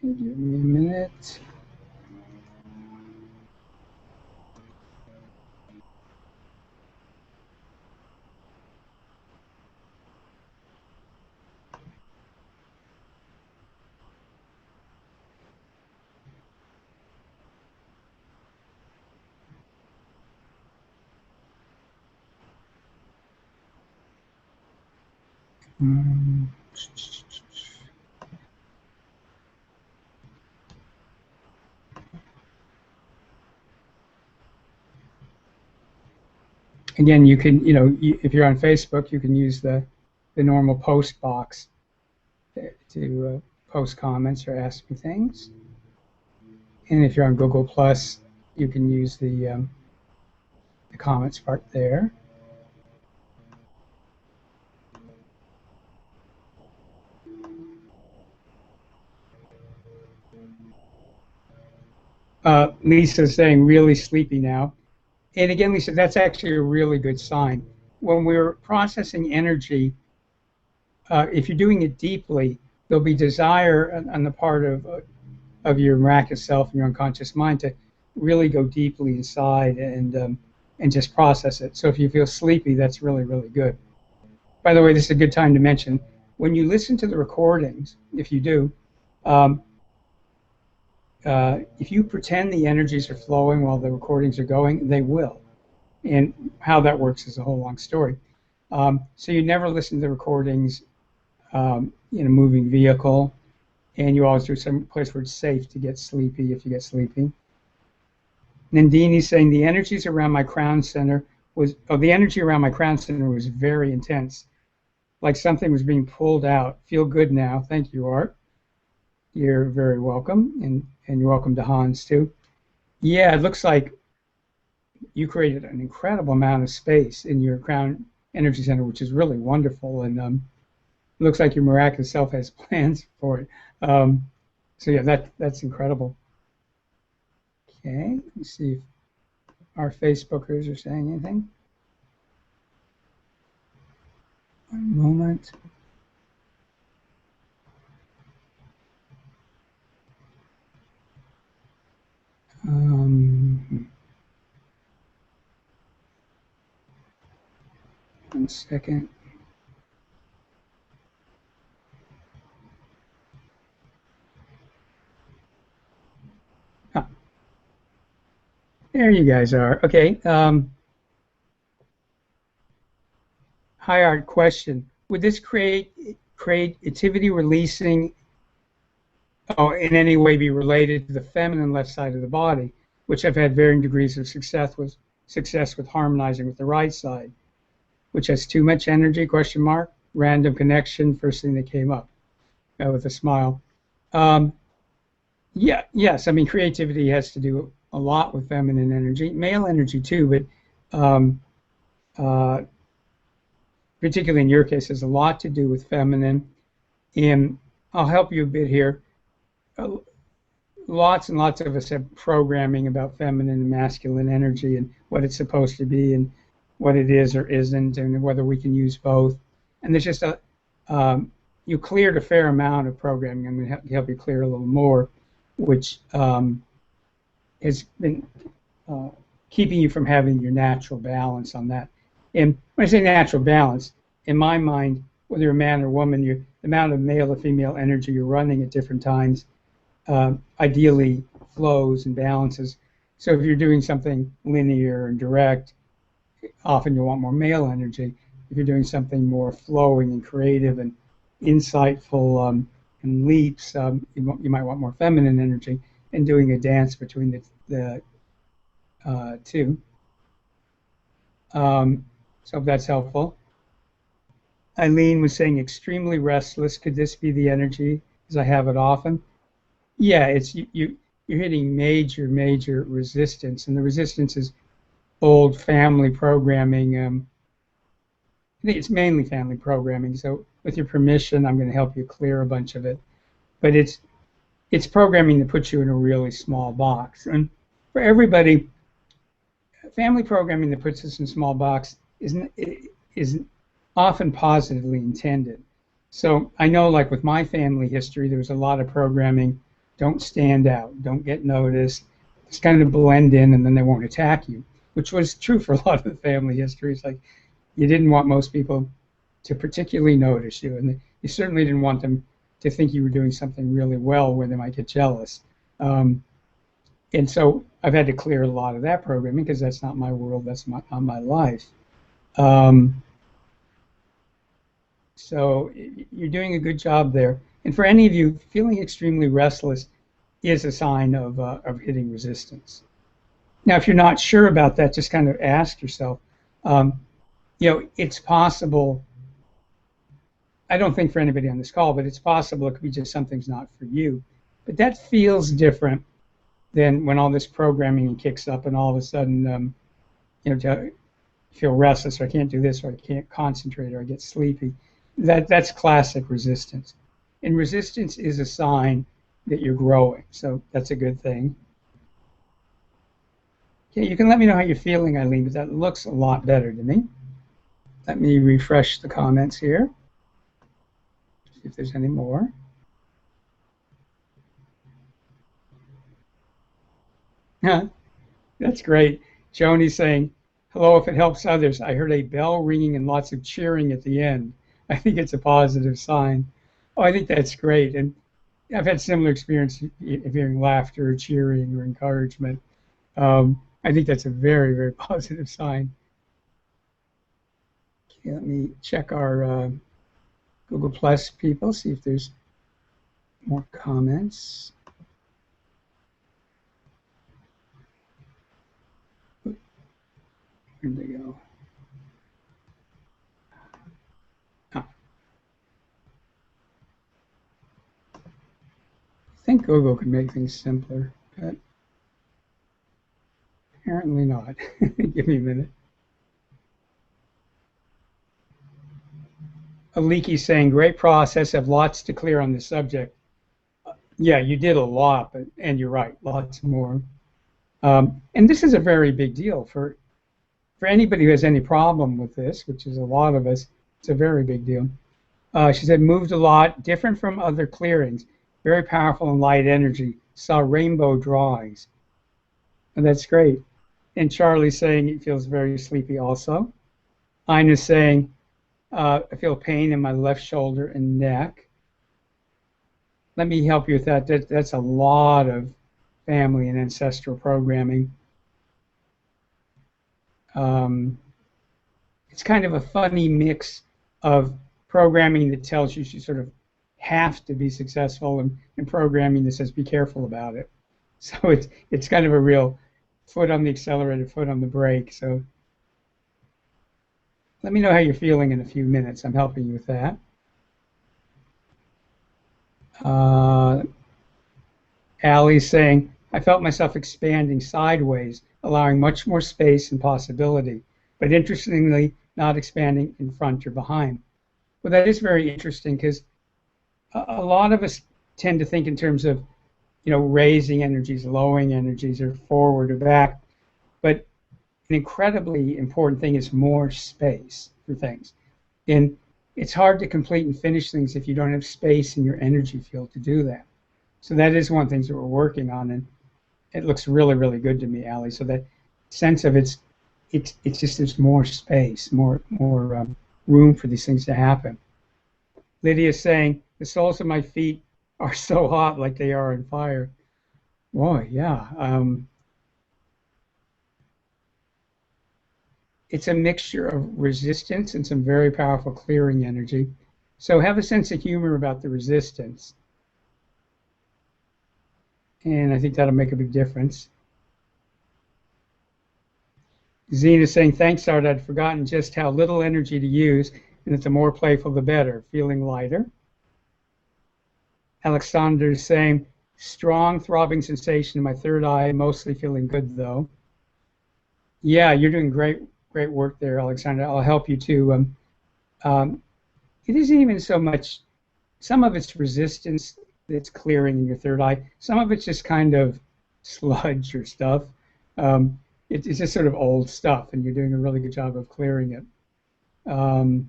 Give me a minute. Um, Again, you can, if you're on Facebook, you can use the normal post box to post comments or ask me things. And if you're on Google Plus, you can use the comments part there. Lisa's saying really sleepy now. And again, Lisa, that's actually a really good sign. When we're processing energy, if you're doing it deeply, there'll be desire on the part of your miraculous self and your unconscious mind to really go deeply inside and just process it. So if you feel sleepy, that's really, really good. By the way, this is a good time to mention, when you listen to the recordings, if you do, um, if you pretend the energies are flowing while the recordings are going, they will. And how that works is a whole long story. So you never listen to the recordings in a moving vehicle, and you always do some place where it's safe to get sleepy if you get sleepy. Nandini's saying the energies around my crown center the energy around my crown center was very intense, like something was being pulled out. Feel good now. Thank you, Art. You're very welcome, and you're welcome to Hans too. Yeah, it looks like you created an incredible amount of space in your crown energy center, which is really wonderful, and it looks like your miraculous self has plans for it. So yeah, that's incredible. Okay, let's see if our Facebookers are saying anything. One moment. One second. Ah, there you guys are. Okay. High art question. Would this creativity releasing in any way be related to the feminine left side of the body, which I've had varying degrees of success with harmonizing with the right side, which has too much energy, question mark, random connection, first thing that came up with a smile. Yes, I mean, creativity has to do a lot with feminine energy, male energy too, but uh, particularly in your case, has a lot to do with feminine. And I'll help you a bit here. Uh, Lots and lots of us have programming about feminine and masculine energy and what it's supposed to be and what it is or isn't and whether we can use both. And there's just you cleared a fair amount of programming. I'm going to help you clear a little more, which has been keeping you from having your natural balance on that. And when I say natural balance, in my mind, whether you're a man or woman, the amount of male or female energy you're running at different times ideally flows and balances. So if you're doing something linear and direct, often you want more male energy. If you're doing something more flowing and creative and insightful and leaps, you might want more feminine energy. And doing a dance between the two. So if that's helpful. Eileen was saying extremely restless. Could this be the energy? Because I have it often. Yeah, it's you're hitting major resistance, and the resistance is old family programming. I think it's mainly family programming. So with your permission, I'm going to help you clear a bunch of it. But it's programming that puts you in a really small box. And for everybody, family programming that puts us in a small box is often positively intended. So I know, like with my family history, there was a lot of programming. Don't stand out. Don't get noticed. Just kind of blend in, and then they won't attack you, which was true for a lot of the family history. It's like you didn't want most people to particularly notice you, and you certainly didn't want them to think you were doing something really well where they might get jealous. And so I've had to clear a lot of that programming because that's not my world. That's not my life. So So you're doing a good job there. And for any of you, feeling extremely restless is a sign of hitting resistance. Now, if you're not sure about that, just kind of ask yourself, um, it's possible. I don't think for anybody on this call, but it's possible it could be just something's not for you. But that feels different than when all this programming kicks up and all of a sudden, you feel restless, or I can't do this, or I can't concentrate, or I get sleepy. That's classic resistance. And resistance is a sign that you're growing, so that's a good thing. Okay, you can let me know how you're feeling, Eileen, but that looks a lot better to me. Let me refresh the comments here, see if there's any more. That's great. Joni's saying, hello, if it helps others. I heard a bell ringing and lots of cheering at the end. I think it's a positive sign. Oh, I think that's great. And I've had similar experience of hearing laughter or cheering or encouragement. I think that's a very, very positive sign. Okay, let me check our Google Plus people, see if there's more comments. Where'd they go? Oh. I think Google could make things simpler, but apparently not. Give me a minute. Aliki saying, great process, have lots to clear on the subject. Yeah, you did a lot, and you're right, lots more. And this is a very big deal for anybody who has any problem with this, which is a lot of us. It's a very big deal. She said, moved a lot, different from other clearings, very powerful and light energy, saw rainbow drawings. And that's great. And Charlie's saying he feels very sleepy also. Ina's saying, I feel pain in my left shoulder and neck. Let me help you with that. That's a lot of family and ancestral programming. It's kind of a funny mix of programming that tells you sort of have to be successful and programming that says be careful about it. So it's kind of a real foot on the accelerator, foot on the brake. So let me know how you're feeling in a few minutes. I'm helping you with that. Allie's saying, I felt myself expanding sideways, allowing much more space and possibility, but interestingly, not expanding in front or behind. Well, that is very interesting because a lot of us tend to think in terms of, raising energies, lowering energies, or forward or back. But an incredibly important thing is more space for things. And it's hard to complete and finish things if you don't have space in your energy field to do that. So that is one of the things that we're working on, and it looks really, really good to me, Allie. So that sense of it's just there's more space, more room for these things to happen. Lydia's saying, the soles of my feet are so hot like they are on fire. Boy, yeah. It's a mixture of resistance and some very powerful clearing energy. So have a sense of humor about the resistance. And I think that'll make a big difference. Zena is saying, thanks, Art. I'd forgotten just how little energy to use, and that the more playful, the better. Feeling lighter. Alexander is saying, strong throbbing sensation in my third eye, mostly feeling good, though. Yeah, you're doing great work there, Alexander. I'll help you, too. It isn't even so much, some of it's resistance that's clearing in your third eye. Some of it's just kind of sludge or stuff. It's just sort of old stuff, and you're doing a really good job of clearing it. I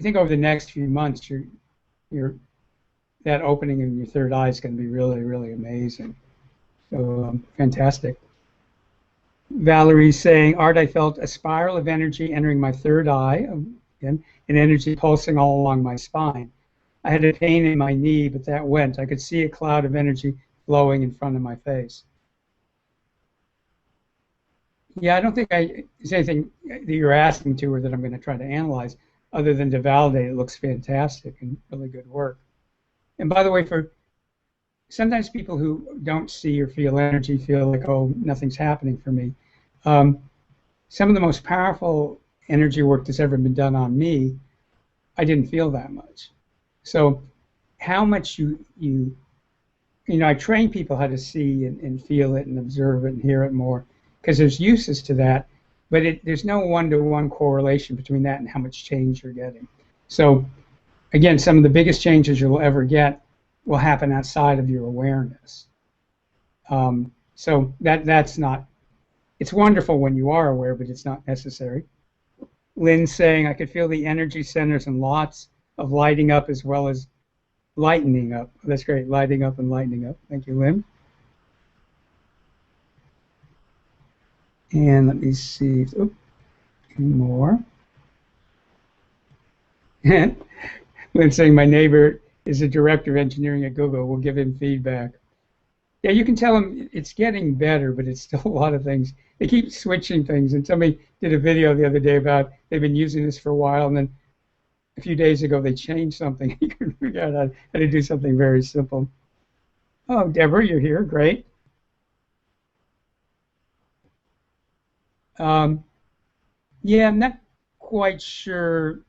think over the next few months, that opening in your third eye is going to be really, really amazing. So fantastic. Valerie's saying, Art, I felt a spiral of energy entering my third eye, again, and energy pulsing all along my spine. I had a pain in my knee, but that went. I could see a cloud of energy flowing in front of my face. Yeah, I don't think there's anything that you're asking to or that I'm going to try to analyze. other than to validate it looks fantastic and really good work. And by the way, for sometimes people who don't see or feel energy feel like, oh, nothing's happening for me. Um, some of the most powerful energy work that's ever been done on me, I didn't feel that much. So how much I train people how to see and feel it and observe it and hear it more because there's uses to that, but there's no one-to-one correlation between that and how much change you're getting. So again, some of the biggest changes you'll ever get will happen outside of your awareness. So that's not, it's wonderful when you are aware, but it's not necessary. Lynn's saying, I could feel the energy centers and lots of lighting up as well as lightening up. That's great, lighting up and lightening up. Thank you, Lynn. And let me see, any more. Lynn saying, my neighbor is a director of engineering at Google. We'll give him feedback. Yeah, you can tell him it's getting better, but it's still a lot of things. They keep switching things. And somebody did a video the other day about they've been using this for a while, and then a few days ago they changed something. You can figure out how to do something very simple. Oh, Deborah, you're here. Great. Yeah, I'm not quite sure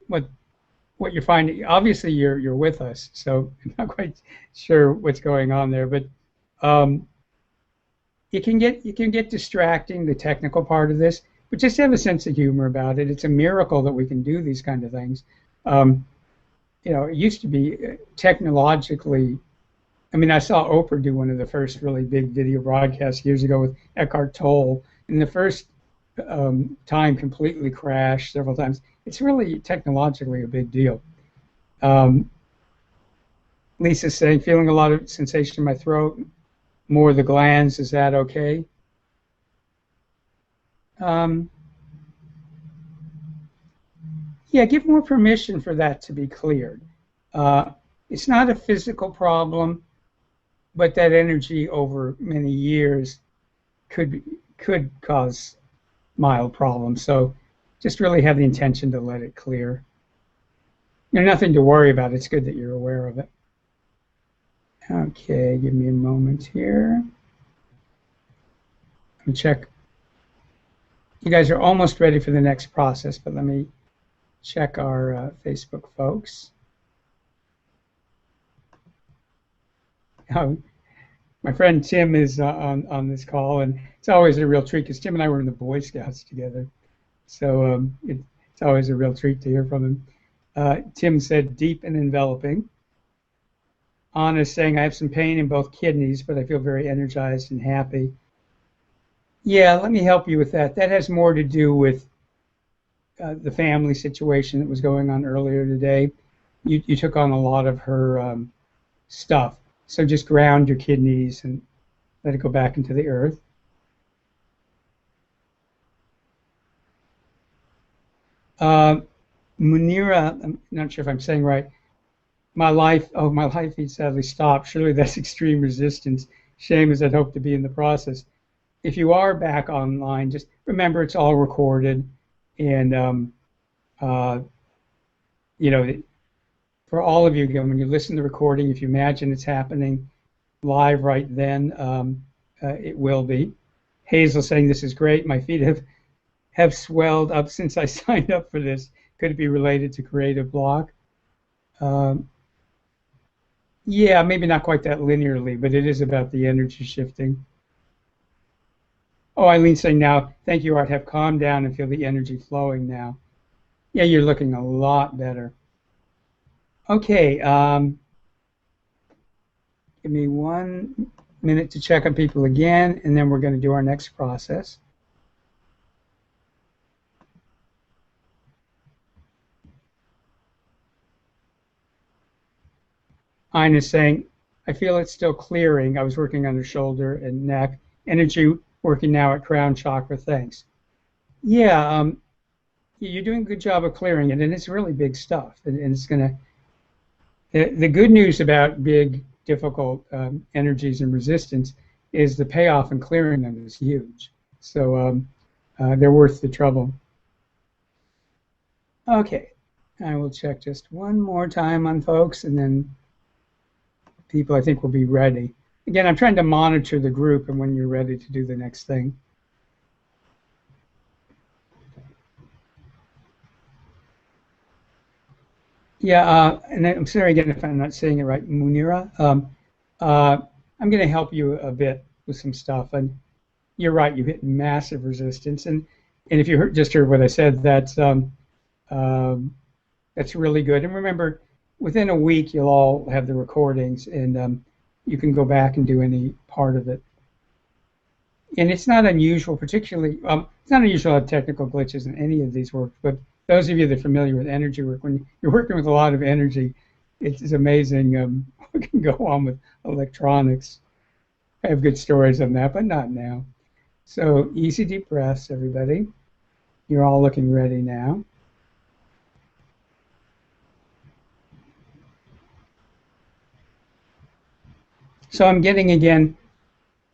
what you're finding. Obviously, you're with us, so I'm not quite sure what's going on there. But it can get distracting, the technical part of this. But just have a sense of humor about it. It's a miracle that we can do these kind of things. It used to be technologically. I mean, I saw Oprah do one of the first really big video broadcasts years ago with Eckhart Tolle, and the first time completely crashed several times. It's really technologically a big deal. Lisa's saying, feeling a lot of sensation in my throat, more of the glands, is that okay? Yeah, give more permission for that to be cleared. It's not a physical problem, but that energy over many years could cause mild problems. So just really have the intention to let it clear. There's nothing to worry about. It's good that you're aware of it. Okay, give me a moment here. Let me check. You guys are almost ready for the next process, but let me check our Facebook folks. My friend Tim is on this call, and it's always a real treat because Tim and I were in the Boy Scouts together. So it's always a real treat to hear from him. Tim said, deep and enveloping. Anna is saying, I have some pain in both kidneys, but I feel very energized and happy. Yeah, let me help you with that. That has more to do with the family situation that was going on earlier today. You took on a lot of her stuff. So just ground your kidneys and let it go back into the earth. Munira, I'm not sure if I'm saying right. My life feed sadly stopped. Surely that's extreme resistance. Shame as I'd hoped to be in the process. If you are back online, just remember it's all recorded. And, for all of you, again, when you listen to the recording, if you imagine it's happening live right then, it will be. Hazel saying, this is great. My feet have swelled up since I signed up for this. Could it be related to creative block? Yeah, maybe not quite that linearly, but it is about the energy shifting. Oh, Eileen's saying now, thank you, Art, have calmed down and feel the energy flowing now. Yeah, you're looking a lot better. Okay, give me 1 minute to check on people again, and then we're going to do our next process. Ina is saying, I feel it's still clearing. I was working on her shoulder and neck. Energy working now at crown chakra, thanks. Yeah, you're doing a good job of clearing it, and it's really big stuff. And it's going to, the good news about big, difficult energies and resistance is the payoff in clearing them is huge. So they're worth the trouble. Okay, I will check just one more time on folks, and then people, I think, will be ready. Again, I'm trying to monitor the group and when you're ready to do the next thing. Yeah, and I'm sorry again if I'm not saying it right, Munira. Uh, I'm going to help you a bit with some stuff, and you're right. You hit massive resistance, and if you just heard what I said, um, that's really good. And remember, within a week, you'll all have the recordings, and you can go back and do any part of it. And it's not unusual, particularly, it's not unusual to have technical glitches in any of these works, but those of you that are familiar with energy work, when you're working with a lot of energy, it's amazing what can go on with electronics. I have good stories on that, but not now. So easy deep breaths, everybody. You're all looking ready now. So I'm getting again,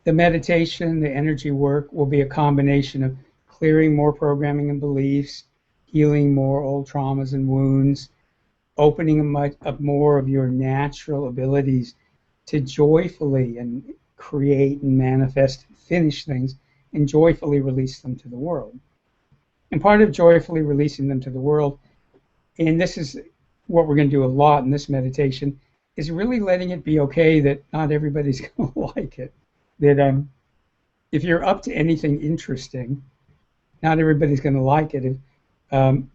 the meditation, the energy work will be a combination of clearing more programming and beliefs, healing more old traumas and wounds, opening up more of your natural abilities to joyfully and create and manifest, finish things, and joyfully release them to the world. And part of joyfully releasing them to the world, and this is what we're going to do a lot in this meditation, is really letting it be okay that not everybody's going to like it. That if you're up to anything interesting, not everybody's going to like it. If,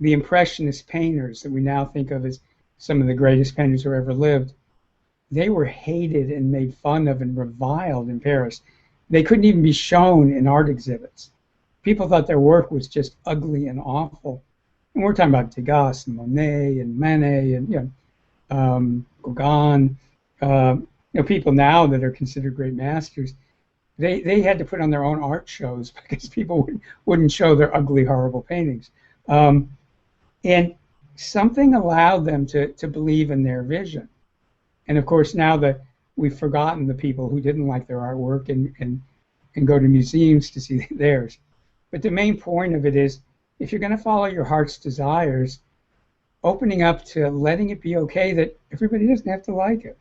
the Impressionist painters that we now think of as some of the greatest painters who ever lived, they were hated and made fun of and reviled in Paris. They couldn't even be shown in art exhibits. People thought their work was just ugly and awful. And we're talking about Degas and Monet and Manet and Gauguin, people now that are considered great masters. They had to put on their own art shows because people wouldn't show their ugly, horrible paintings. And something allowed them to believe in their vision. And of course, now that we've forgotten the people who didn't like their artwork and go to museums to see theirs. But the main point of it is, if you're going to follow your heart's desires, opening up to letting it be okay that everybody doesn't have to like it,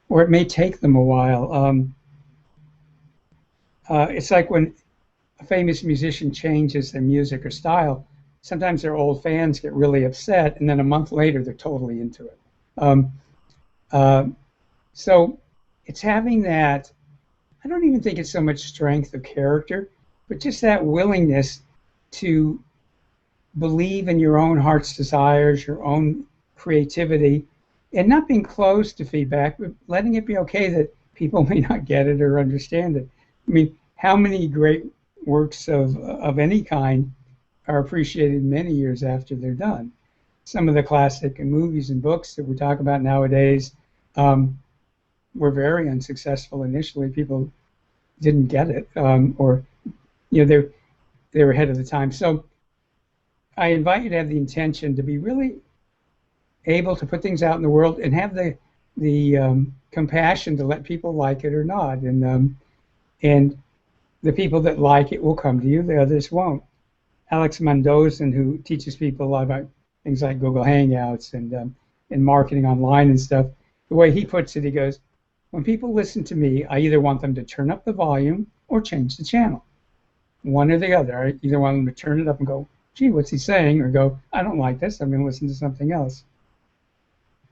or it may take them a while. It's like when a famous musician changes their music or style, sometimes their old fans get really upset, and then a month later they're totally into it. Um, uh, so it's having that, I don't even think it's so much strength of character, but just that willingness to believe in your own heart's desires, your own creativity, and not being closed to feedback, but letting it be okay that people may not get it or understand it. I mean, how many great works of any kind are appreciated many years after they're done? Some of the classic movies and books that we talk about nowadays were very unsuccessful initially. People didn't get it, or they were ahead of the time. So I invite you to have the intention to be really able to put things out in the world and have the compassion to let people like it or not. And the people that like it will come to you, the others won't. Alex Mendoza, who teaches people a lot about things like Google Hangouts and marketing online and stuff, the way he puts it, he goes, when people listen to me, I either want them to turn up the volume or change the channel. One or the other. I either want them to turn it up and go, gee, what's he saying? Or go, I don't like this, I'm going to listen to something else.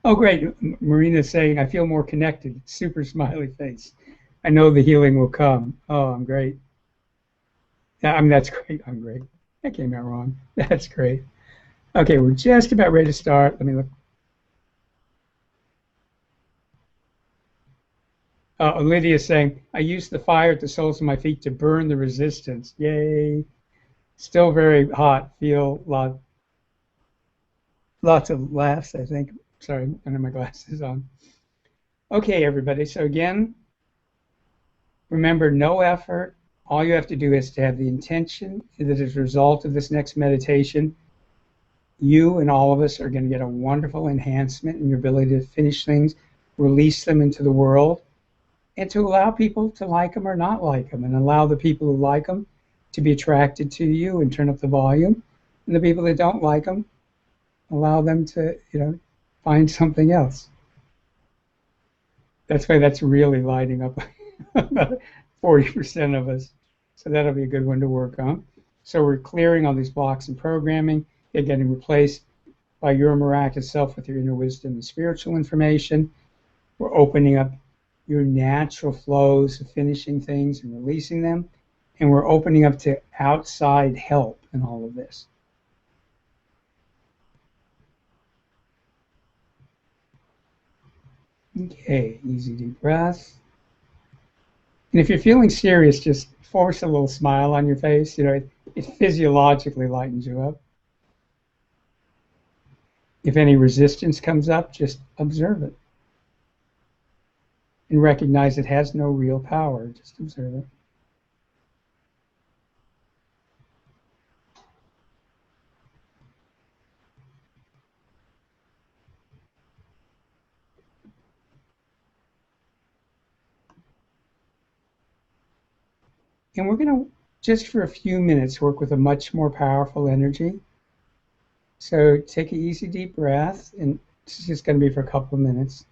Oh, great. Marina's saying, I feel more connected. Super smiley face. I know the healing will come. Oh, I'm great. Yeah, I mean, that's great. I'm great. That came out wrong. That's great. Okay, we're just about ready to start. Let me look. Lydia's saying, I use the fire at the soles of my feet to burn the resistance. Yay. Still very hot. Feel lots of laughs, I think. Sorry, I don't have my glasses on. Okay, everybody. So again, remember, no effort. All you have to do is to have the intention that as a result of this next meditation, you and all of us are going to get a wonderful enhancement in your ability to finish things, release them into the world, and to allow people to like them or not like them, and allow the people who like them to be attracted to you and turn up the volume, and the people that don't like them, allow them to, find something else. That's why that's really lighting up about 40% of us. So that'll be a good one to work on. So we're clearing all these blocks in programming. They're getting replaced by your miraculous self with your inner wisdom and spiritual information. We're opening up your natural flows of finishing things and releasing them. And we're opening up to outside help in all of this. Okay, easy deep breath. And if you're feeling serious, just force a little smile on your face. It physiologically lightens you up. If any resistance comes up, just observe it and recognize it has no real power. Just observe it. And we're going to, just for a few minutes, work with a much more powerful energy. So take an easy deep breath, and this is just going to be for a couple of minutes.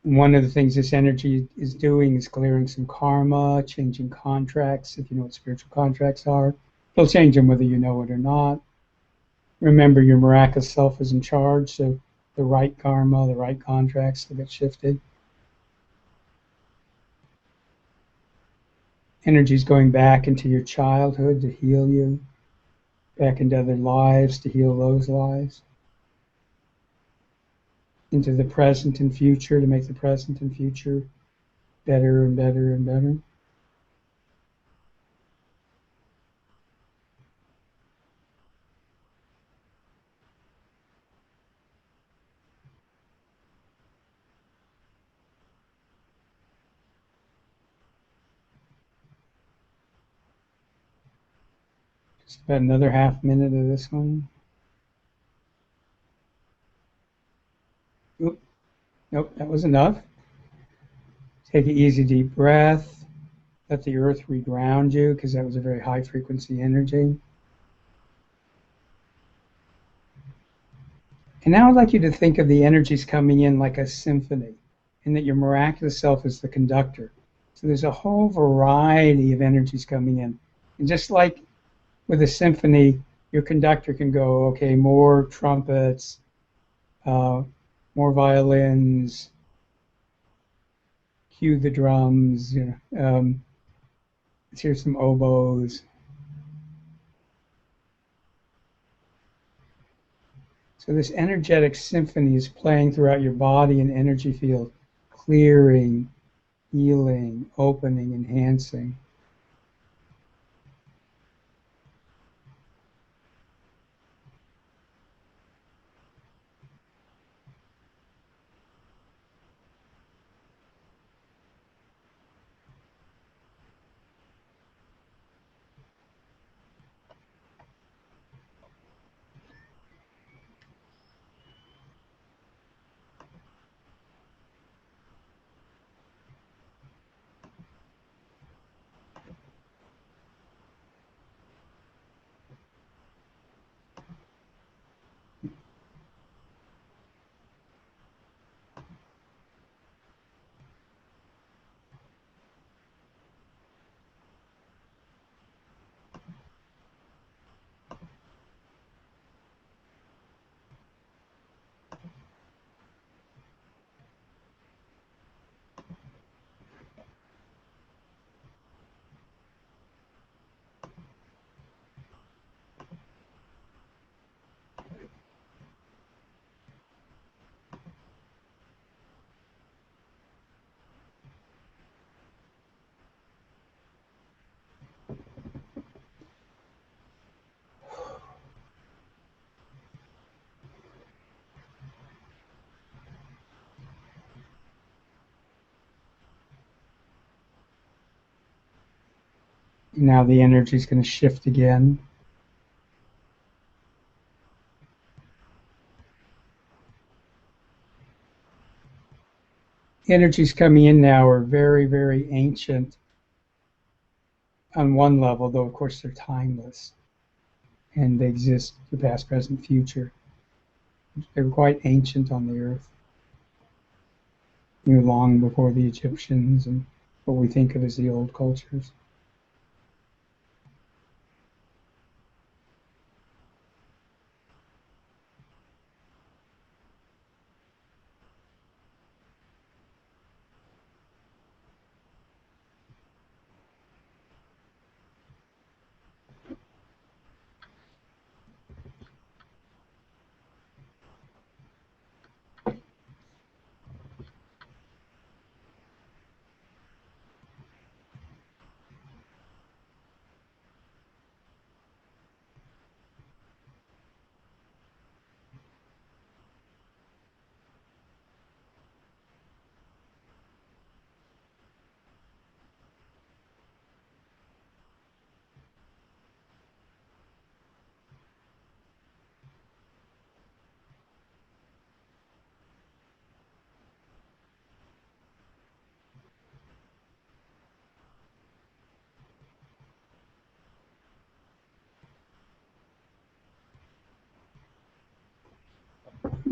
One of the things this energy is doing is clearing some karma, changing contracts, if you know what spiritual contracts are. It'll change them whether you know it or not. Remember, your miraculous self is in charge, so the right karma, the right contracts will get shifted. Energy's going back into your childhood to heal you, back into other lives to heal those lives, into the present and future to make the present and future better and better and better. Just about another half minute of this one. Oop, nope, that was enough. Take an easy deep breath. Let the earth reground you because that was a very high frequency energy. And now I'd like you to think of the energies coming in like a symphony, and that your miraculous self is the conductor. So there's a whole variety of energies coming in. And just like with a symphony, your conductor can go, okay, more trumpets, uh, more violins, cue the drums, let's hear some oboes. So this energetic symphony is playing throughout your body and energy field, clearing, healing, opening, enhancing. Now the energy is going to shift again. Energies coming in now are very, very ancient on one level, though of course they're timeless and they exist the past, present, future. They were quite ancient on the earth, long before the Egyptians and what we think of as the old cultures.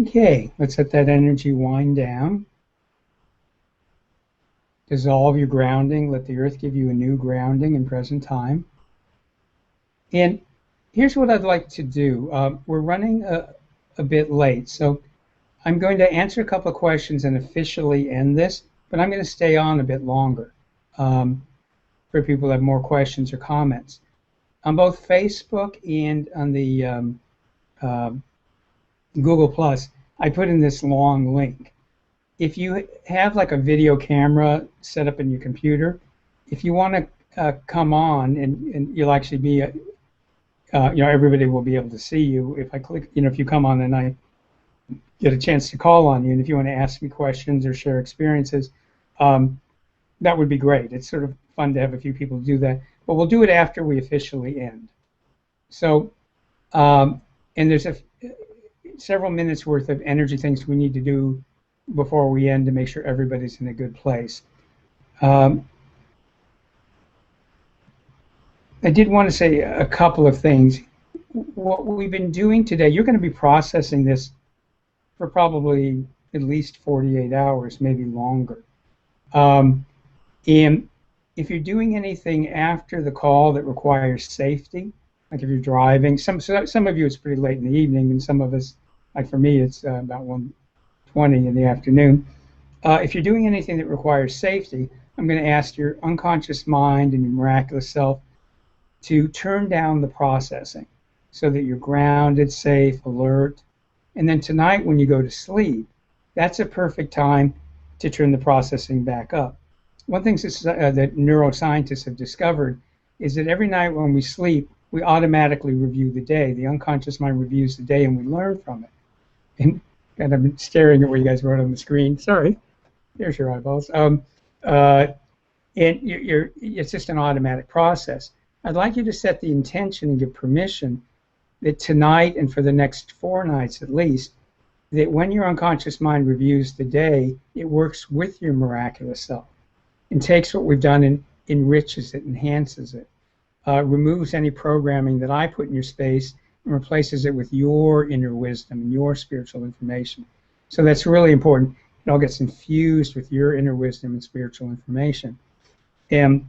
Okay, let's let that energy wind down. Dissolve your grounding. Let the earth give you a new grounding in present time. And here's what I'd like to do. We're running a bit late, so I'm going to answer a couple of questions and officially end this, but I'm going to stay on a bit longer for people who have more questions or comments. On both Facebook and on the Google Plus, I put in this long link. If you have like a video camera set up in your computer, if you want to come on and you'll actually be, everybody will be able to see you. If I click, if you come on and I get a chance to call on you, and if you want to ask me questions or share experiences, that would be great. It's sort of fun to have a few people do that, but we'll do it after we officially end. So, and there's several minutes worth of energy things we need to do before we end to make sure everybody's in a good place. I did want to say a couple of things. What we've been doing today, you're going to be processing this for probably at least 48 hours, maybe longer. And if you're doing anything after the call that requires safety, like if you're driving, some of you it's pretty late in the evening, and some of us, like for me, it's about 1:20 in the afternoon. If you're doing anything that requires safety, I'm going to ask your unconscious mind and your miraculous self to turn down the processing so that you're grounded, safe, alert. And then tonight when you go to sleep, that's a perfect time to turn the processing back up. One thing that neuroscientists have discovered is that every night when we sleep, we automatically review the day. The unconscious mind reviews the day and we learn from it. And I've been staring at what you guys wrote on the screen. Sorry, there's your eyeballs. And it's just an automatic process. I'd like you to set the intention and give permission that tonight and for the next 4 nights at least, that when your unconscious mind reviews the day, it works with your miraculous self and takes what we've done and enriches it, enhances it, removes any programming that I put in your space and replaces it with your inner wisdom and your spiritual information. So that's really important. It all gets infused with your inner wisdom and spiritual information. And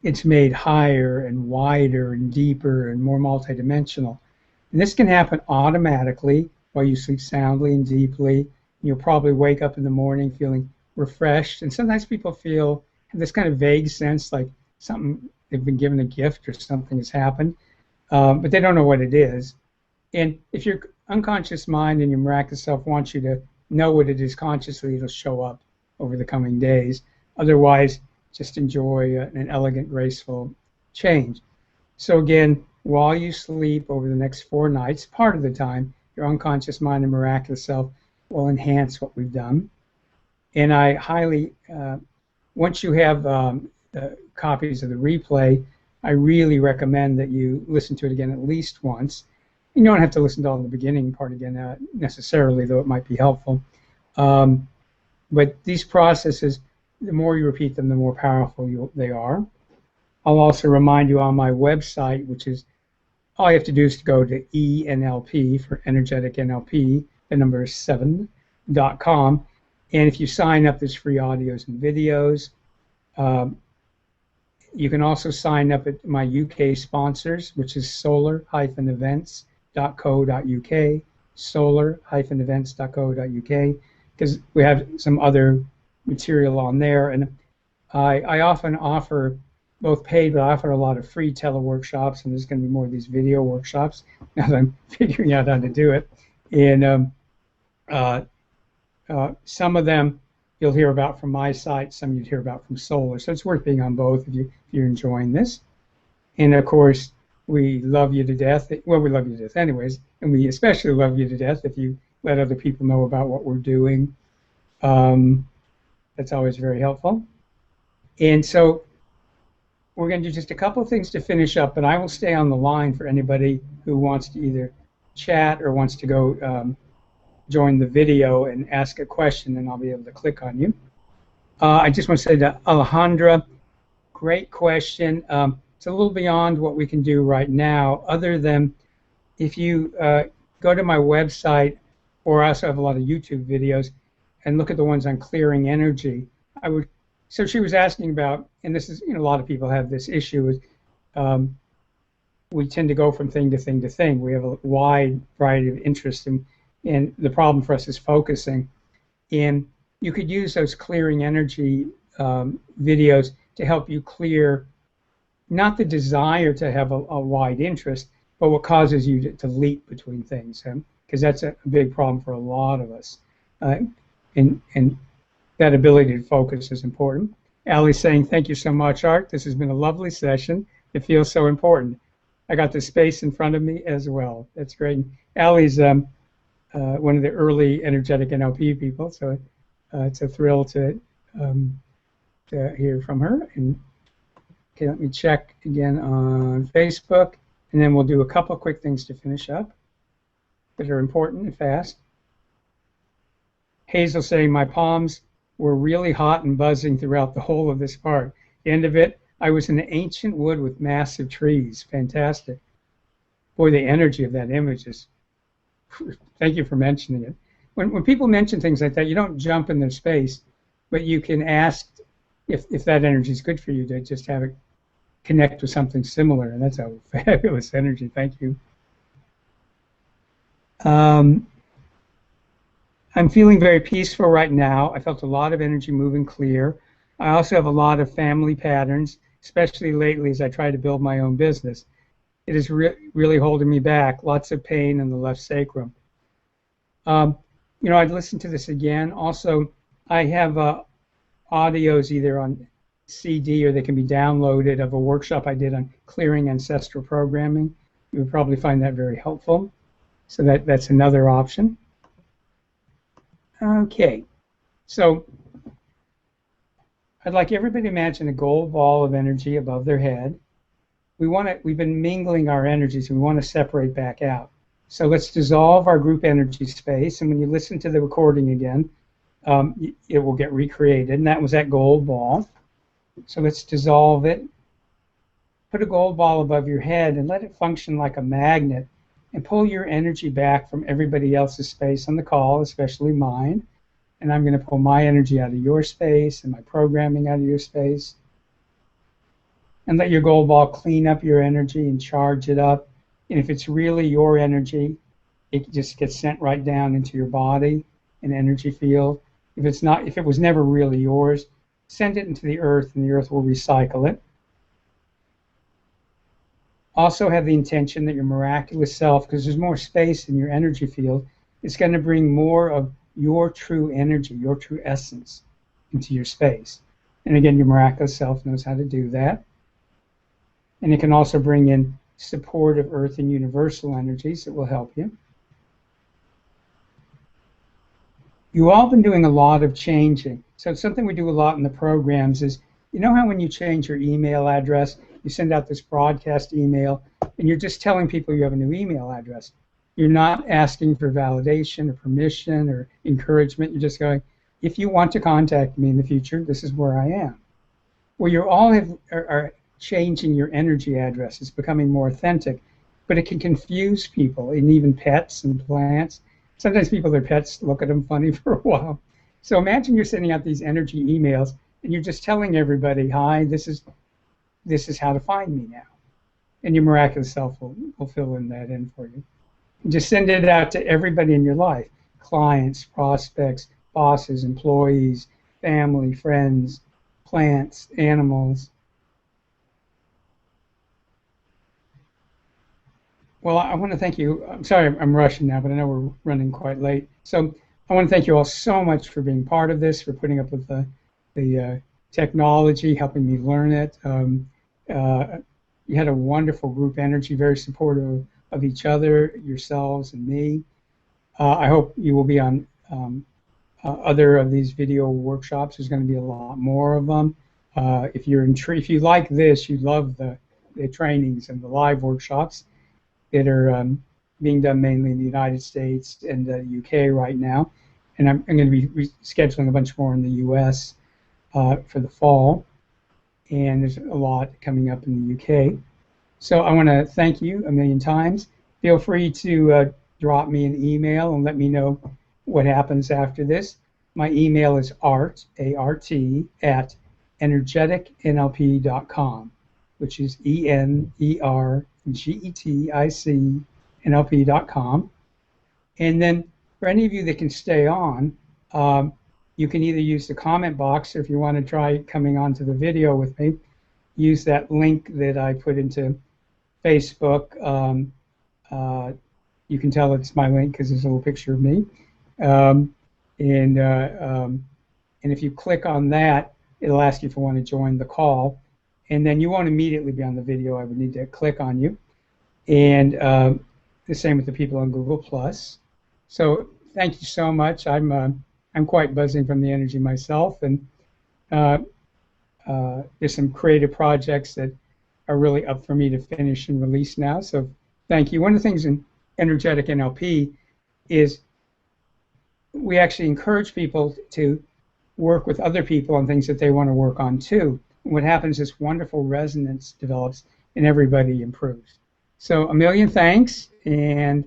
it's made higher and wider and deeper and more multidimensional. And this can happen automatically while you sleep soundly and deeply. You'll probably wake up in the morning feeling refreshed. And sometimes people have this kind of vague sense like they've been given a gift or something has happened, but they don't know what it is. And if your unconscious mind and your miraculous self wants you to know what it is consciously, it'll show up over the coming days. Otherwise, just enjoy an elegant, graceful change. So again, while you sleep over the next 4 nights, part of the time, your unconscious mind and miraculous self will enhance what we've done. And I highly, once you have copies of the replay, I really recommend that you listen to it again at least once. You don't have to listen to all the beginning part again necessarily, though it might be helpful. But these processes, the more you repeat them, the more powerful they are. I'll also remind you on my website, which is all you have to do is to go to ENLP for Energetic NLP, the number is 7.com. And if you sign up, there's free audios and videos. You can also sign up at my UK sponsors, which is solar-events.co.uk, solar-events.co.uk, because we have some other material on there. And I often offer both paid, but I offer a lot of free teleworkshops, and there's going to be more of these video workshops now that I'm figuring out how to do it. And some of them you'll hear about from my site, some you'd hear about from Solar. So it's worth being on both if you're enjoying this. And of course, we love you to death. Well, we love you to death anyways, and we especially love you to death if you let other people know about what we're doing. That's always very helpful. And so we're going to do just a couple of things to finish up, but I will stay on the line for anybody who wants to either chat or wants to go join the video and ask a question, and I'll be able to click on you. I just want to say to Alejandra, great question. It's a little beyond what we can do right now, other than if you go to my website, or I also have a lot of YouTube videos, and look at the ones on clearing energy. So she was asking about, and this is, a lot of people have this issue, is we tend to go from thing to thing to thing. We have a wide variety of interests, and the problem for us is focusing. And you could use those clearing energy videos to help you clear not the desire to have a wide interest, but what causes you to leap between things, because that's a big problem for a lot of us. And that ability to focus is important. Allie's saying, thank you so much, Art. This has been a lovely session. It feels so important. I got the space in front of me as well. That's great. Allie's one of the early energetic NLP people, so it's a thrill to hear from her. And okay, let me check again on Facebook, and then we'll do a couple of quick things to finish up that are important and fast. Hazel saying, my palms were really hot and buzzing throughout the whole of this part. The end of it, I was in an ancient wood with massive trees. Fantastic. Boy, the energy of that image is, thank you for mentioning it. When people mention things like that, you don't jump in their space, but you can ask if that energy is good for you to just have it connect with something similar, and that's a fabulous energy. Thank you. I'm feeling very peaceful right now. I felt a lot of energy moving clear. I also have a lot of family patterns, especially lately as I try to build my own business. It is really holding me back. Lots of pain in the left sacrum. I'd listen to this again. Also, I have audios either on CD or they can be downloaded of a workshop I did on clearing ancestral programming. You would probably find that very helpful. So that's another option. Okay, so I'd like everybody to imagine a gold ball of energy above their head. We've been mingling our energies, and we want to separate back out. So let's dissolve our group energy space, and when you listen to the recording again, it will get recreated, and that was that gold ball. So let's dissolve it. Put a gold ball above your head and let it function like a magnet, and pull your energy back from everybody else's space on the call, especially mine. And I'm going to pull my energy out of your space and my programming out of your space. And let your gold ball clean up your energy and charge it up. And if it's really your energy, it just gets sent right down into your body, an energy field. If it's not, if it was never really yours, send it into the earth, and the earth will recycle it. Also have the intention that your miraculous self, because there's more space in your energy field, is going to bring more of your true energy, your true essence into your space. And again, your miraculous self knows how to do that. And it can also bring in supportive earth and universal energies that will help you. You've all been doing a lot of changing. So something we do a lot in the programs is, you know how when you change your email address, you send out this broadcast email, and you're just telling people you have a new email address. You're not asking for validation or permission or encouragement. You're just going, if you want to contact me in the future, this is where I am. Well, you all are changing your energy address. It's becoming more authentic, but it can confuse people, and even pets and plants. Sometimes people, their pets look at them funny for a while. So imagine you're sending out these energy emails, and you're just telling everybody, hi, this is how to find me now. And your miraculous self will fill that in for you. And just send it out to everybody in your life, clients, prospects, bosses, employees, family, friends, plants, animals. Well, I want to thank you. I'm sorry I'm rushing now, but I know we're running quite late. So I want to thank you all so much for being part of this, for putting up with the technology, helping me learn it. You had a wonderful group energy, very supportive of each other, yourselves and me. I hope you will be on other of these video workshops. There's going to be a lot more of them. If you're intrigued, if you like this, you love the trainings and the live workshops that are being done mainly in the United States and the UK right now. And I'm going to be scheduling a bunch more in the US for the fall. And there's a lot coming up in the UK. So I want to thank you a million times. Feel free to drop me an email and let me know what happens after this. My email is art, A-R-T, at energeticnlp.com, which is ENERGETIC NLP.com. And then for any of you that can stay on, you can either use the comment box, or if you want to try coming onto the video with me, use that link that I put into Facebook. You can tell it's my link because there's a little picture of me. And if you click on that, it'll ask you if you want to join the call. And then you won't immediately be on the video. I would need to click on you. And the same with the people on Google+. So thank you so much. I'm quite buzzing from the energy myself. And there's some creative projects that are really up for me to finish and release now. So thank you. One of the things in Energetic NLP is we actually encourage people to work with other people on things that they want to work on too. And what happens is wonderful resonance develops and everybody improves. So a million thanks, and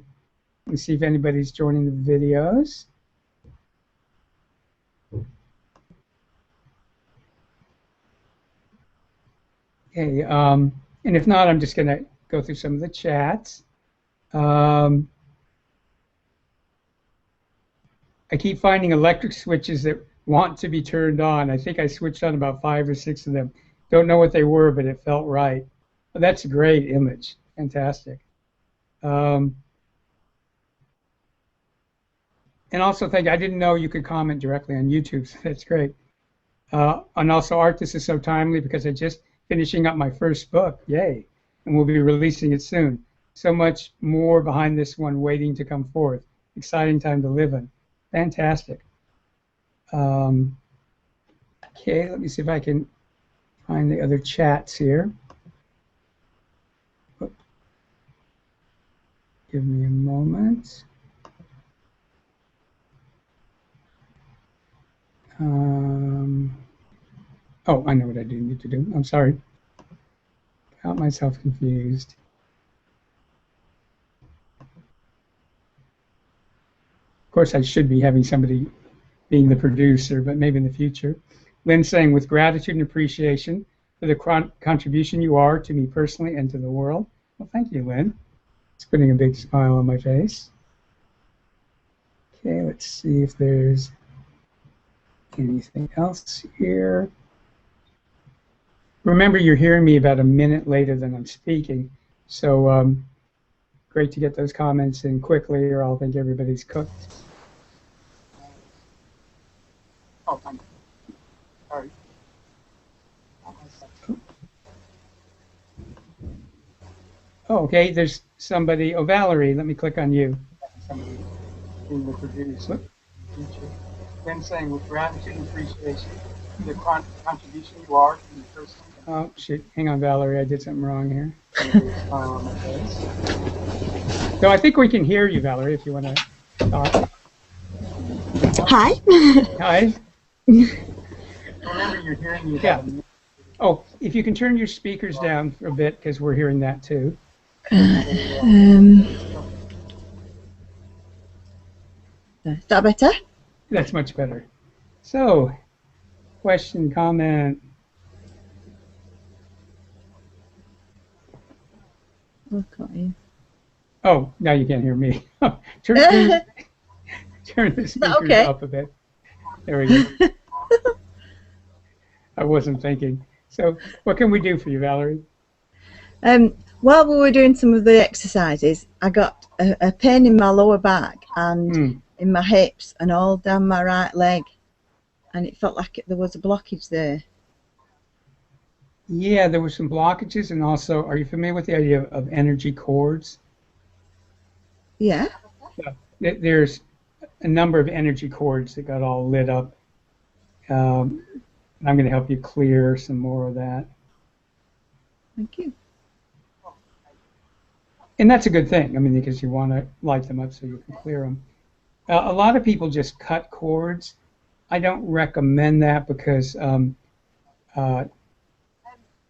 let me see if anybody's joining the videos. Okay, and if not, I'm just going to go through some of the chats. I keep finding electric switches that want to be turned on. I think I switched on about 5 or 6 of them. Don't know what they were, but it felt right. Well, that's a great image. Fantastic. And also, I didn't know you could comment directly on YouTube, so that's great. And also, Art, this is so timely because I just finishing up my first book. Yay. And we'll be releasing it soon. So much more behind this one waiting to come forth. Exciting time to live in. Fantastic. Okay, let me see if I can find the other chats here. Give me a moment. Oh, I know what I do need to do. I'm sorry. Got myself confused. Of course, I should be having somebody being the producer, but maybe in the future. Lynn saying, with gratitude and appreciation for the contribution you are to me personally and to the world. Well, thank you, Lynn. It's putting a big smile on my face. Okay, let's see if there's anything else here. Remember, you're hearing me about a minute later than I'm speaking, so great to get those comments in quickly, or I'll think everybody's cooked. Oh, thank you. Sorry. Oh, okay, there's somebody. Oh, Valerie, let me click on you. Somebody in the producer. Then saying, with gratitude and appreciation for the contribution you are to me personally. Oh, shoot. Hang on, Valerie. I did something wrong here. So I think we can hear you, Valerie, if you want to talk. Hi. Hi. Remember, you're hearing you. Yeah. Oh, if you can turn your speakers down for a bit, because we're hearing that too. Is that better? That's much better. So, question, comment. Okay. Oh, now you can't hear me. turn, Is turn the that speakers okay? up a bit. There we go. I wasn't thinking. So, what can we do for you, Valerie? While we were doing some of the exercises, I got a pain in my lower back and in my hips and all down my right leg, and it felt like there was a blockage there. Yeah, there were some blockages, and also, are you familiar with the idea of energy cords? Yeah. There's a number of energy cords that got all lit up. And I'm going to help you clear some more of that. Thank you. And that's a good thing. I mean, because you want to light them up so you can clear them. A lot of people just cut cords. I don't recommend that because uh,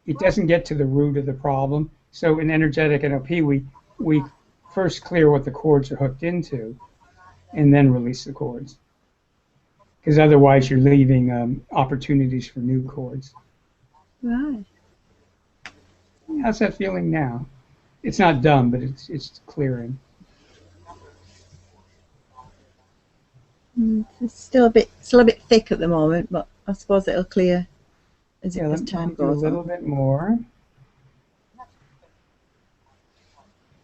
it doesn't get to the root of the problem. So in energetic NLP, we first clear what the cords are hooked into, and then release the cords. Because otherwise, you're leaving opportunities for new cords. Right. How's that feeling now? It's not done, but it's clearing. It's still a bit thick at the moment, but I suppose it'll clear as time Do a goes little on. bit more.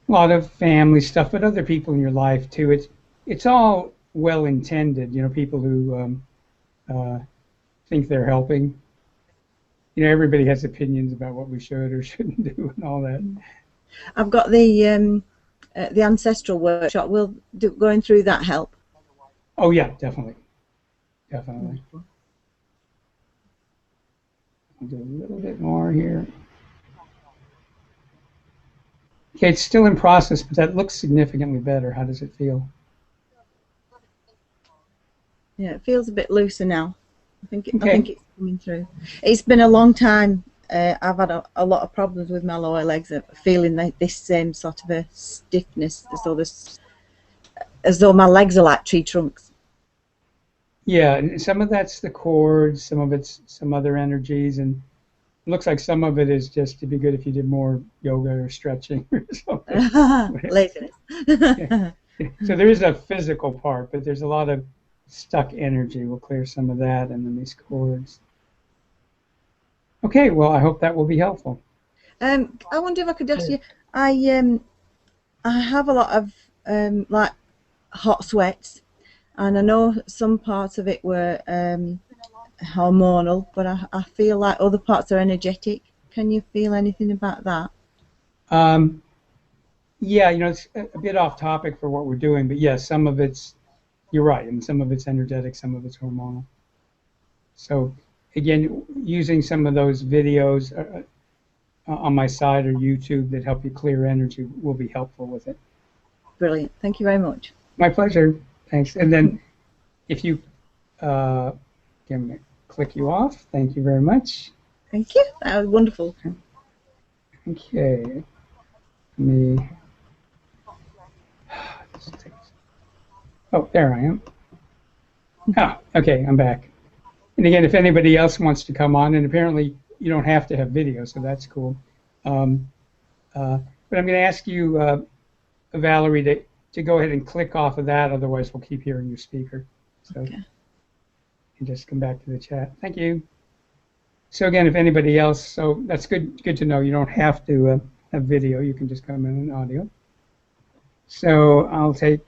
A lot of family stuff, but other people in your life too. It's all well intended. You know, people who think they're helping. You know, everybody has opinions about what we should or shouldn't do and all that. I've got the ancestral workshop. Will going through that help? Oh yeah, definitely, definitely. I'll do a little bit more here. Okay, it's still in process, but that looks significantly better. How does it feel? Yeah, it feels a bit looser now. I think Okay. it's coming through. It's been a long time. I've had a lot of problems with my lower legs, feeling this same sort of a stiffness, as though my legs are like tree trunks. Yeah, and some of that's the cords, some of it's some other energies, and it looks like some of it is just to be good if you did more yoga or stretching or something. Laziness. Yeah. So there is a physical part, but there's a lot of stuck energy. We'll clear some of that and then these cords. Okay, well, I hope that will be helpful. I wonder if I could ask you. I have a lot of like hot sweats, and I know some parts of it were hormonal, but I feel like other parts are energetic. Can you feel anything about that? Um, yeah, you know, it's a bit off topic for what we're doing, but yes, some of it's, you're right, and some of it's energetic, some of it's hormonal. So again, using some of those videos on my site or YouTube that help you clear energy will be helpful with it. Brilliant. Thank you very much. My pleasure. Thanks. And then if you can click you off, thank you very much. Thank you. That was wonderful. Okay. Let me. Oh, there I am. Oh, okay, I'm back. And again, if anybody else wants to come on, and apparently you don't have to have video, so that's cool. But I'm going to ask you, Valerie, to go ahead and click off of that. Otherwise, we'll keep hearing your speaker. So Okay. you just come back to the chat. Thank you. So again, if anybody else, so that's good to know. You don't have to have video. You can just come in audio. So I'm going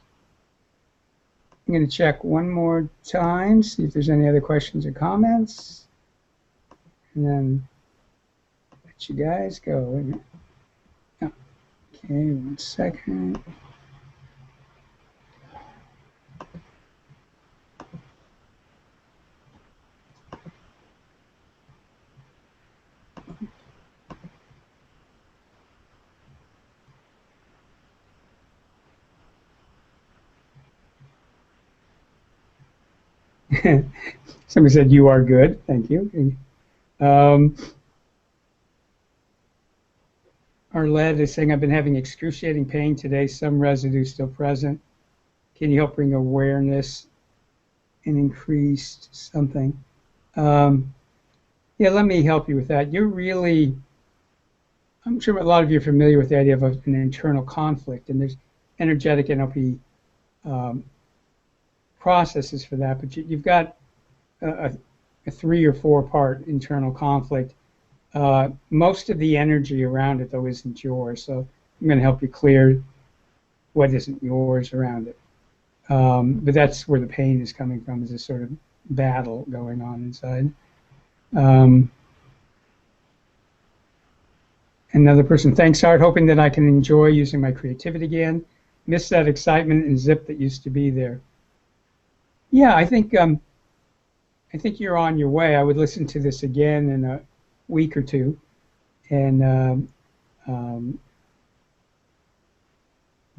to check one more time, see if there's any other questions or comments, and then let you guys go. Okay, 1 second. Somebody said you are good. Thank you. Um, Arlette is saying, I've been having excruciating pain today, some residue still present. Can you help bring awareness and increase something? Yeah, let me help you with that. I'm sure a lot of you are familiar with the idea of an internal conflict, and there's energetic NLP um, processes for that, but you've got a 3 or 4 part internal conflict. Most of the energy around it, though, isn't yours, so I'm going to help you clear what isn't yours around it. But that's where the pain is coming from, is this sort of battle going on inside. Another person, thanks, Art, hoping that I can enjoy using my creativity again. Miss that excitement and zip that used to be there. Yeah, I think you're on your way. I would listen to this again in a week or two, and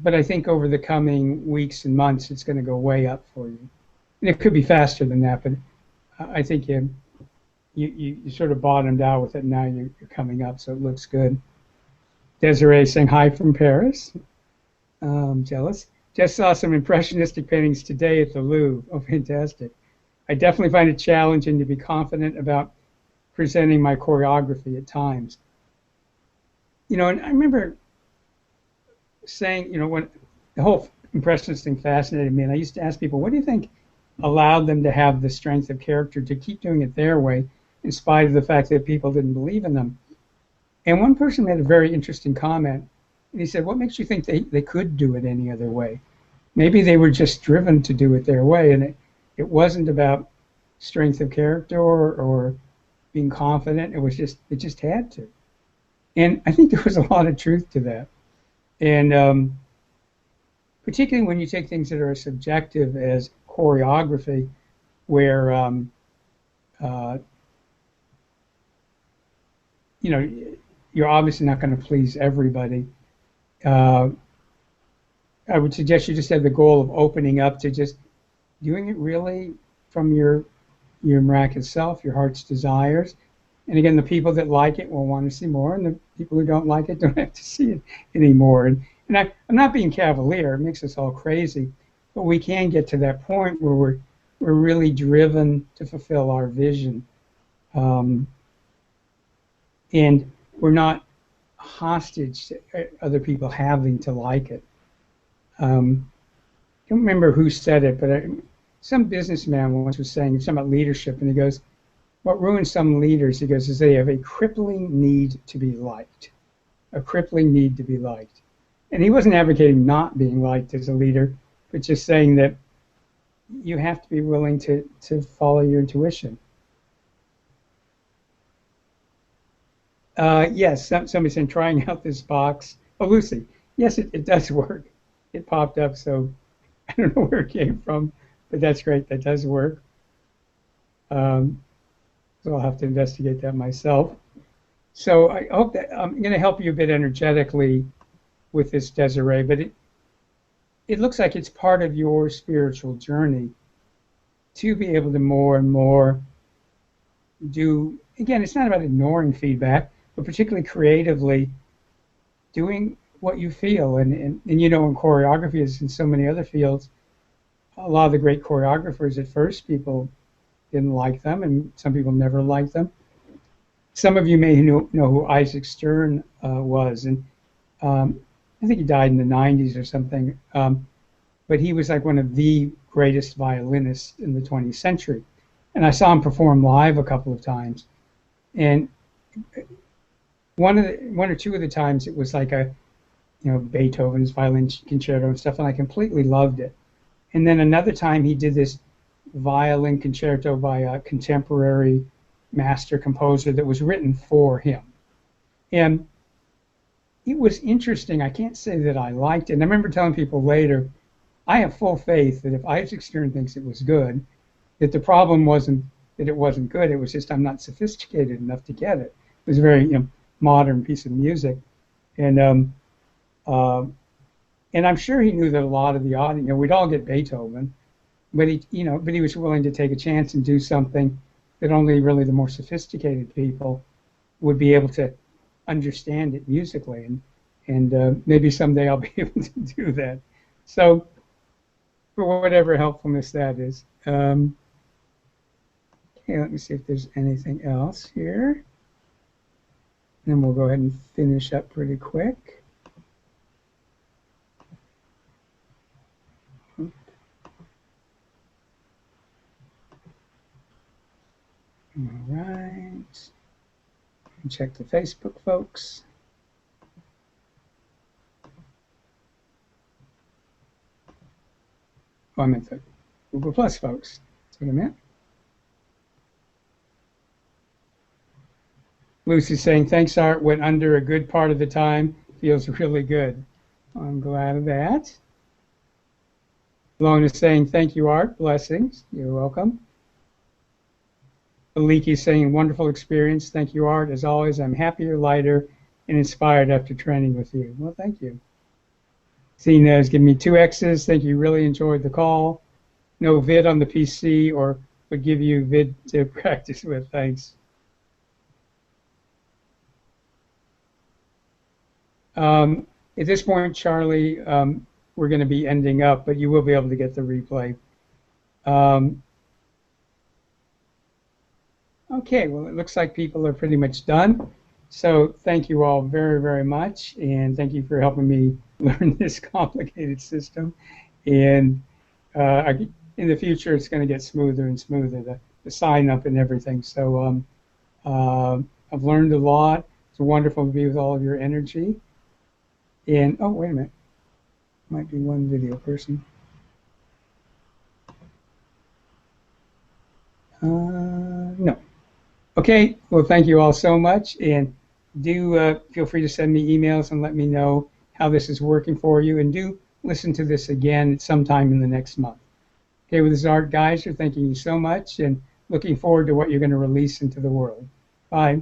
but I think over the coming weeks and months, it's going to go way up for you. And it could be faster than that, but I think you sort of bottomed out with it. Now you're coming up, so it looks good. Desiree saying hi from Paris. Jealous. Just saw some impressionistic paintings today at the Louvre. Oh, fantastic. I definitely find it challenging to be confident about presenting my choreography at times. And I remember saying, when the whole impressionist thing fascinated me, and I used to ask people, what do you think allowed them to have the strength of character to keep doing it their way, in spite of the fact that people didn't believe in them? And one person made a very interesting comment, and he said, what makes you think they could do it any other way? Maybe they were just driven to do it their way, and it wasn't about strength of character or being confident. It just had to. And I think there was a lot of truth to that. And particularly when you take things that are as subjective as choreography, where you're obviously not going to please everybody. I would suggest you just have the goal of opening up to just doing it really from your miraculous self, your heart's desires. And again, the people that like it will want to see more, and the people who don't like it don't have to see it anymore. And I'm not being cavalier; it makes us all crazy, but we can get to that point where we're really driven to fulfill our vision, and we're not hostage to other people having to like it. I don't remember who said it, but some businessman once was saying something about leadership, and he goes, what ruins some leaders, he goes, is they have a crippling need to be liked. A crippling need to be liked. And he wasn't advocating not being liked as a leader, but just saying that you have to be willing to follow your intuition. Yes, somebody's saying trying out this box. Oh, Lucy, yes, it does work. It popped up, so I don't know where it came from, but that's great. That does work. So I'll have to investigate that myself. So I hope that I'm going to help you a bit energetically with this, Desiree, but it looks like it's part of your spiritual journey to be able to more and more do, again, it's not about ignoring feedback, but particularly creatively doing what you feel. And in choreography, as in so many other fields, a lot of the great choreographers at first, people didn't like them, and some people never liked them. Some of you may know who Isaac Stern was, and I think he died in the 90s or something, but he was like one of the greatest violinists in the 20th century. And I saw him perform live a couple of times, and one or two of the times it was like Beethoven's violin concerto and stuff, and I completely loved it. And then another time he did this violin concerto by a contemporary master composer that was written for him. And it was interesting. I can't say that I liked it. And I remember telling people later, I have full faith that if Isaac Stern thinks it was good, that the problem wasn't that it wasn't good, it was just I'm not sophisticated enough to get it. It was a very modern piece of music. And I'm sure he knew that a lot of the audience, we'd all get Beethoven, but he was willing to take a chance and do something that only really the more sophisticated people would be able to understand it musically, and maybe someday I'll be able to do that. So for whatever helpfulness that is. Okay, let me see if there's anything else here. And we'll go ahead and finish up pretty quick. All right. Check the Facebook folks. Oh, I meant the Google Plus folks. That's what I meant. Lucy's saying, thanks, Art. Went under a good part of the time. Feels really good. I'm glad of that. Lone is saying, thank you, Art. Blessings. You're welcome. Aliki saying, wonderful experience. Thank you, Art. As always, I'm happier, lighter, and inspired after training with you. Well, thank you. Zena has given me 2 X's. Thank you. Really enjoyed the call. No vid on the PC, or would give you vid to practice with. Thanks. At this point, Charlie, we're going to be ending up, but you will be able to get the replay. Okay, well, it looks like people are pretty much done. So thank you all very, very much, and thank you for helping me learn this complicated system. And in the future, it's going to get smoother and smoother, the sign up and everything. So I've learned a lot. It's wonderful to be with all of your energy. And oh, wait a minute, might be one video person. No. Okay, well, thank you all so much, and do feel free to send me emails and let me know how this is working for you, and do listen to this again sometime in the next month. Okay, well, this is Art Giser, thanking you so much, and looking forward to what you're going to release into the world. Bye.